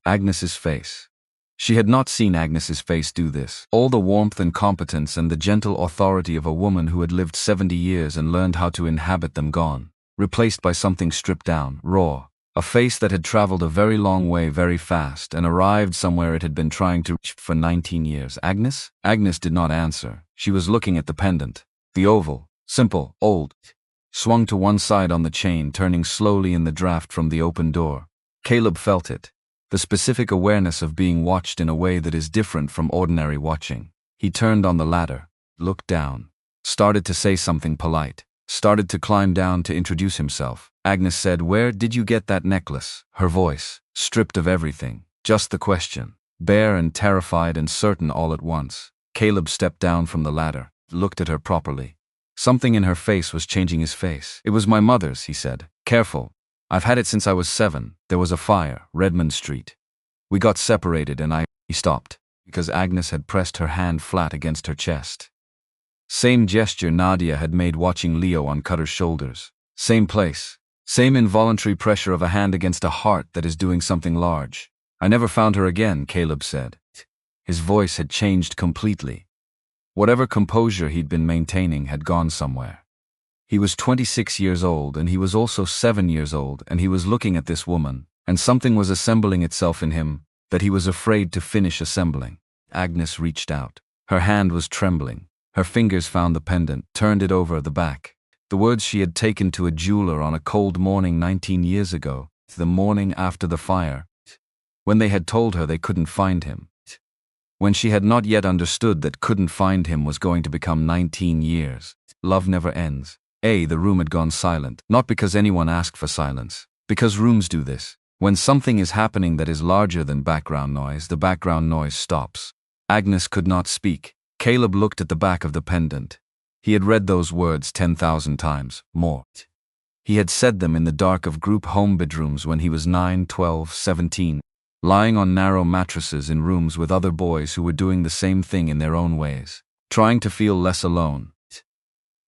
Agnes's face. She had not seen Agnes's face do this. All the warmth and competence and the gentle authority of a woman who had lived 70 years and learned how to inhabit them gone. Replaced by something stripped down, raw. A face that had traveled a very long way very fast and arrived somewhere it had been trying to reach for 19 years. Agnes? Agnes did not answer. She was looking at the pendant. The oval, simple, old, swung to one side on the chain, turning slowly in the draft from the open door. Caleb felt it. The specific awareness of being watched in a way that is different from ordinary watching. He turned on the ladder, looked down, started to say something polite, started to climb down to introduce himself. Agnes said, "Where did you get that necklace?" Her voice, stripped of everything, just the question, bare and terrified and certain all at once. Caleb stepped down from the ladder, looked at her properly. Something in her face was changing his face. "It was my mother's," he said. "Careful. I've had it since I was 7. There was a fire, Redmond Street. We got separated and He stopped, because Agnes had pressed her hand flat against her chest. Same gesture Nadia had made watching Leo on Cutter's shoulders. Same place. Same involuntary pressure of a hand against a heart that is doing something large. "I never found her again," Caleb said. His voice had changed completely. Whatever composure he'd been maintaining had gone somewhere. He was 26 years old, and he was also 7 years old, and he was looking at this woman, and something was assembling itself in him that he was afraid to finish assembling. Agnes reached out. Her hand was trembling. Her fingers found the pendant, turned it over the back. The words she had taken to a jeweler on a cold morning 19 years ago, the morning after the fire, when they had told her they couldn't find him. When she had not yet understood that couldn't find him was going to become 19 years. Love never ends. The room had gone silent, not because anyone asked for silence, because rooms do this. When something is happening that is larger than background noise, the background noise stops. Agnes could not speak. Caleb looked at the back of the pendant. He had read those words 10,000 times, more. He had said them in the dark of group home bedrooms when he was 9, 12, 17, lying on narrow mattresses in rooms with other boys who were doing the same thing in their own ways, trying to feel less alone,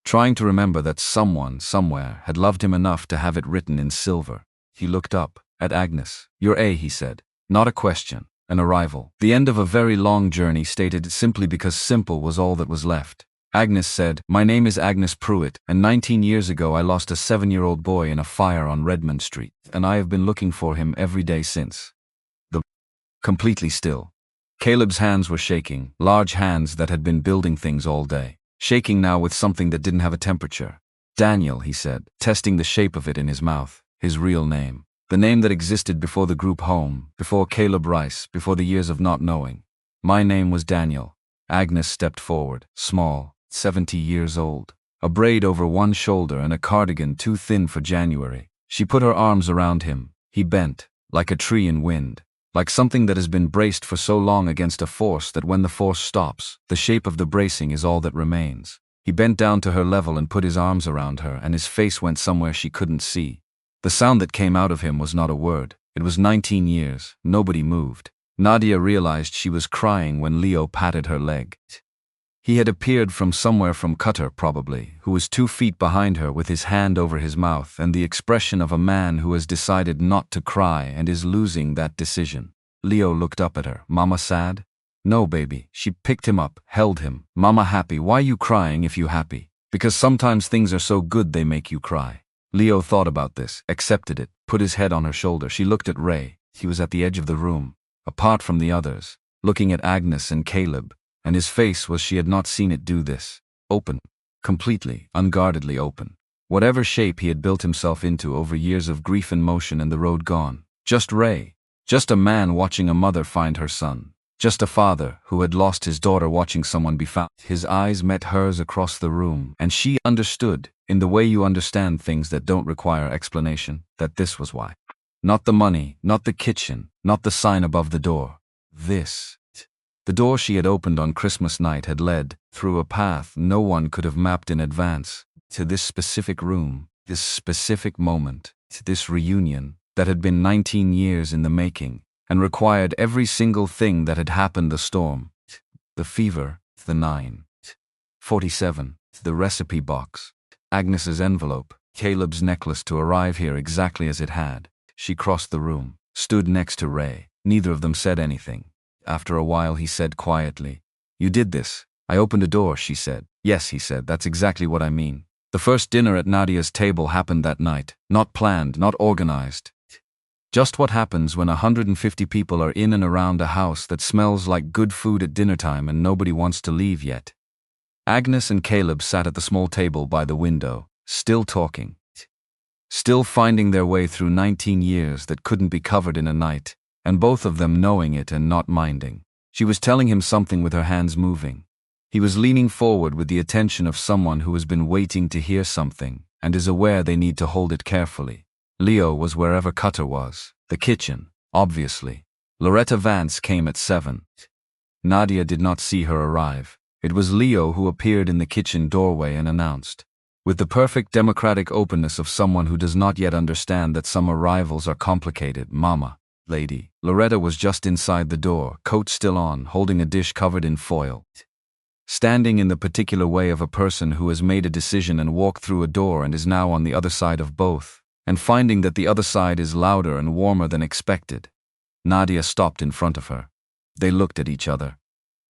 trying to remember that someone, somewhere, had loved him enough to have it written in silver. He looked up at Agnes. "You're A," he said. Not a question, an arrival. The end of a very long journey, stated simply because simple was all that was left. Agnes said, "My name is Agnes Pruitt, and 19 years ago I lost a 7-year-old boy in a fire on Redmond Street, and I have been looking for him every day since." Completely still. Caleb's hands were shaking, large hands that had been building things all day, shaking now with something that didn't have a temperature. "Daniel," he said, testing the shape of it in his mouth, his real name. The name that existed before the group home, before Caleb Rice, before the years of not knowing. "My name was Daniel." Agnes stepped forward, small, 70 years old. A braid over one shoulder and a cardigan too thin for January. She put her arms around him. He bent, like a tree in wind. Like something that has been braced for so long against a force that when the force stops, the shape of the bracing is all that remains. He bent down to her level and put his arms around her, and his face went somewhere she couldn't see. The sound that came out of him was not a word. It was 19 years. Nobody moved. Nadia realized she was crying when Leo patted her leg. He had appeared from somewhere, from Qatar probably, who was 2 feet behind her with his hand over his mouth and the expression of a man who has decided not to cry and is losing that decision. Leo looked up at her. "Mama sad?" "No, baby." She picked him up, held him. "Mama happy. Why you crying if you happy? Because sometimes things are so good they make you cry." Leo thought about this, accepted it, put his head on her shoulder. She looked at Ray. He was at the edge of the room, apart from the others, looking at Agnes and Caleb. And his face was, she had not seen it do this. Open. Completely, unguardedly open. Whatever shape he had built himself into over years of grief and motion, and the road gone. Just Ray. Just a man watching a mother find her son. Just a father who had lost his daughter watching someone be found. His eyes met hers across the room, and she understood, in the way you understand things that don't require explanation, that this was why. Not the money, not the kitchen, not the sign above the door. This. The door she had opened on Christmas night had led, through a path no one could have mapped in advance, to this specific room, this specific moment, to this reunion that had been 19 years in the making, and required every single thing that had happened: the storm, the fever, the 9:47, the recipe box, Agnes's envelope, Caleb's necklace to arrive here exactly as it had. She crossed the room, stood next to Ray. Neither of them said anything. After a while he said quietly, "You did this." "I opened a door," she said. "Yes," he said, "that's exactly what I mean." The first dinner at Nadia's table happened that night. Not planned, not organized. Just what happens when 150 people are in and around a house that smells like good food at dinner time and nobody wants to leave yet. Agnes and Caleb sat at the small table by the window, still talking. Still finding their way through 19 years that couldn't be covered in a night. And both of them knowing it and not minding. She was telling him something with her hands moving. He was leaning forward with the attention of someone who has been waiting to hear something and is aware they need to hold it carefully. Leo was wherever Qatar was. The kitchen, obviously. Loretta Vance came at 7. Nadia did not see her arrive. It was Leo who appeared in the kitchen doorway and announced, with the perfect democratic openness of someone who does not yet understand that some arrivals are complicated, "Mama. Lady." Loretta was just inside the door, coat still on, holding a dish covered in foil. Standing in the particular way of a person who has made a decision and walked through a door and is now on the other side of both, and finding that the other side is louder and warmer than expected. Nadia stopped in front of her. They looked at each other.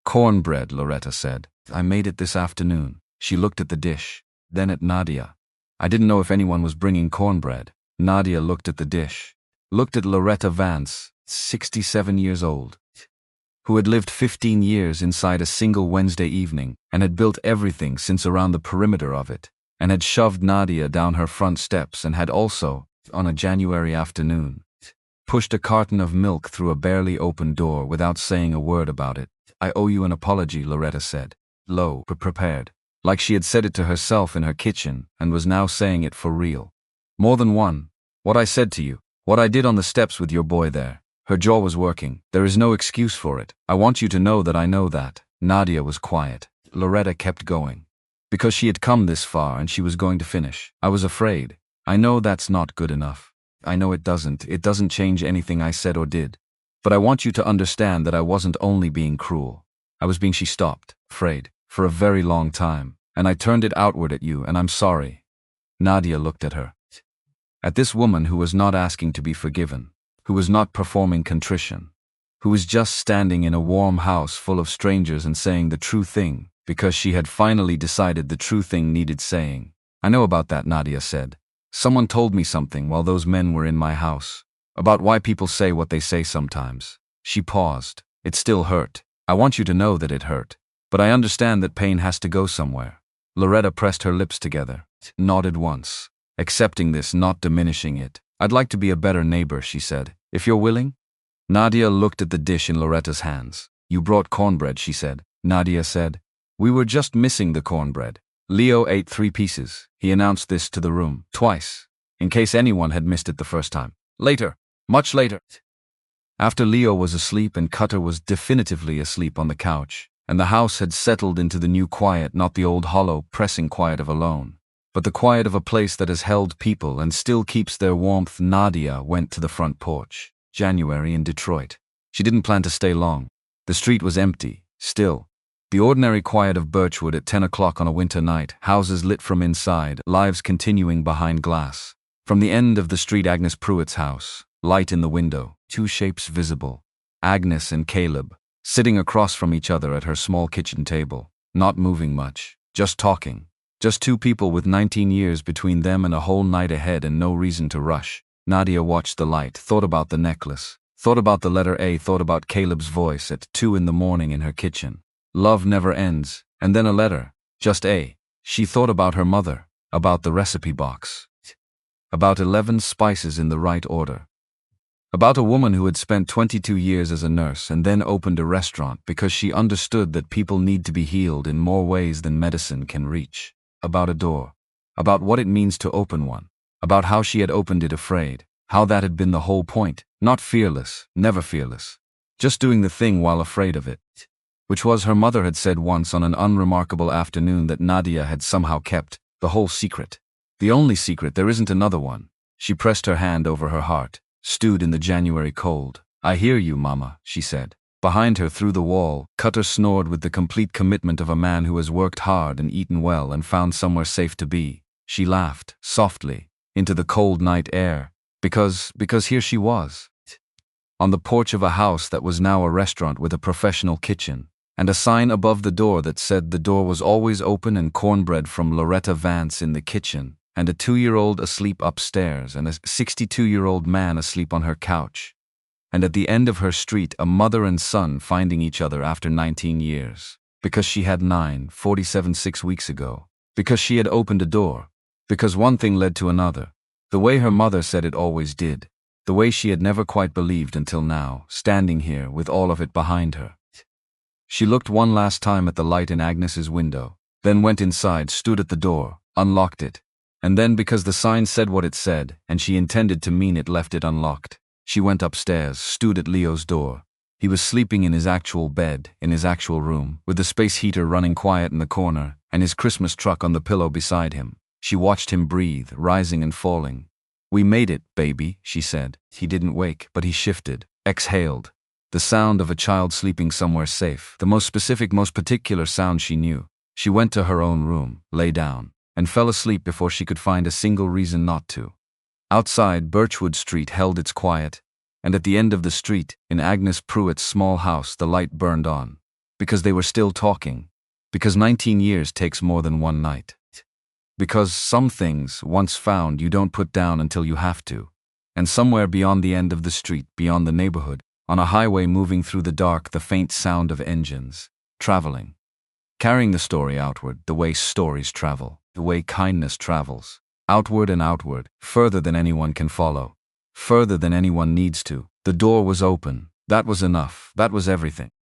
"Cornbread," Loretta said. "I made it this afternoon." She looked at the dish, then at Nadia. "I didn't know if anyone was bringing cornbread." Nadia looked at the dish. Looked at Loretta Vance, 67 years old, who had lived 15 years inside a single Wednesday evening and had built everything since around the perimeter of it, and had shoved Nadia down her front steps and had also, on a January afternoon, pushed a carton of milk through a barely open door without saying a word about it. "I owe you an apology," Loretta said, low, prepared, like she had said it to herself in her kitchen and was now saying it for real. "More than one. What I said to you. What I did on the steps with your boy there." Her jaw was working. There is no excuse for it. I want you to know that I know that. Nadia was quiet. Loretta kept going. Because she had come this far and she was going to finish. I was afraid. I know that's not good enough. I know it doesn't change anything I said or did. But I want you to understand that I wasn't only being cruel. I was being, she stopped, afraid, for a very long time, and I turned it outward at you, and I'm sorry. Nadia looked at her. At this woman who was not asking to be forgiven, who was not performing contrition, who was just standing in a warm house full of strangers and saying the true thing, because she had finally decided the true thing needed saying. I know about that, Nadia said. Someone told me something while those men were in my house. About why people say what they say sometimes. She paused. It still hurt. I want you to know that it hurt. But I understand that pain has to go somewhere. Loretta pressed her lips together, nodded once, accepting this, not diminishing it. I'd like to be a better neighbor, she said. If you're willing? Nadia looked at the dish in Loretta's hands. You brought cornbread, she said. Nadia said. We were just missing the cornbread. Leo ate 3 pieces. He announced this to the room, twice, in case anyone had missed it the first time. Later. Much later. After Leo was asleep and Cutter was definitively asleep on the couch, and the house had settled into the new quiet, not the old hollow, pressing quiet of alone, but the quiet of a place that has held people and still keeps their warmth, Nadia went to the front porch. January in Detroit. She didn't plan to stay long. The street was empty, still. The ordinary quiet of Birchwood at 10 o'clock on a winter night, houses lit from inside, lives continuing behind glass. From the end of the street, Agnes Pruitt's house. Light in the window, 2 shapes visible. Agnes and Caleb, sitting across from each other at her small kitchen table, not moving much, just talking. Just 2 people with 19 years between them and a whole night ahead and no reason to rush. Nadia watched the light, thought about the necklace, thought about the letter A, thought about Caleb's voice at 2 in the morning in her kitchen. Love never ends, and then a letter, just A. She thought about her mother, about the recipe box, about 11 spices in the right order. About a woman who had spent 22 years as a nurse and then opened a restaurant because she understood that people need to be healed in more ways than medicine can reach. About a door. About what it means to open one. About how she had opened it afraid. How that had been the whole point. Not fearless, never fearless. Just doing the thing while afraid of it. Which was, her mother had said once on an unremarkable afternoon, that Nadia had somehow kept the whole secret. The only secret, there isn't another one. She pressed her hand over her heart. Stewed in the January cold. I hear you, Mama, she said. Behind her, through the wall, Cutter snored with the complete commitment of a man who has worked hard and eaten well and found somewhere safe to be. She laughed, softly, into the cold night air, because here she was. On the porch of a house that was now a restaurant with a professional kitchen, and a sign above the door that said the door was always open and cornbread from Loretta Vance in the kitchen, and a 2-year-old asleep upstairs and a 62-year-old man asleep on her couch. And at the end of her street, a mother and son finding each other after 19 years. Because she had 47 6 weeks ago. Because she had opened a door. Because one thing led to another. The way her mother said it always did. The way she had never quite believed until now, standing here with all of it behind her. She looked one last time at the light in Agnes's window, then went inside, stood at the door, unlocked it. And then, because the sign said what it said, and she intended to mean it, left it unlocked. She went upstairs, stood at Leo's door. He was sleeping in his actual bed, in his actual room, with the space heater running quiet in the corner, and his Christmas truck on the pillow beside him. She watched him breathe, rising and falling. We made it, baby, she said. He didn't wake, but he shifted, exhaled. The sound of a child sleeping somewhere safe, the most specific, most particular sound she knew. She went to her own room, lay down, and fell asleep before she could find a single reason not to. Outside, Birchwood Street held its quiet, and at the end of the street, in Agnes Pruitt's small house, the light burned on. Because they were still talking. Because 19 years takes more than one night. Because some things, once found, you don't put down until you have to. And somewhere beyond the end of the street, beyond the neighborhood, on a highway moving through the dark, the faint sound of engines, traveling. Carrying the story outward, the way stories travel. The way kindness travels, outward and outward, further than anyone can follow, further than anyone needs to. The door was open. That was enough. That was everything.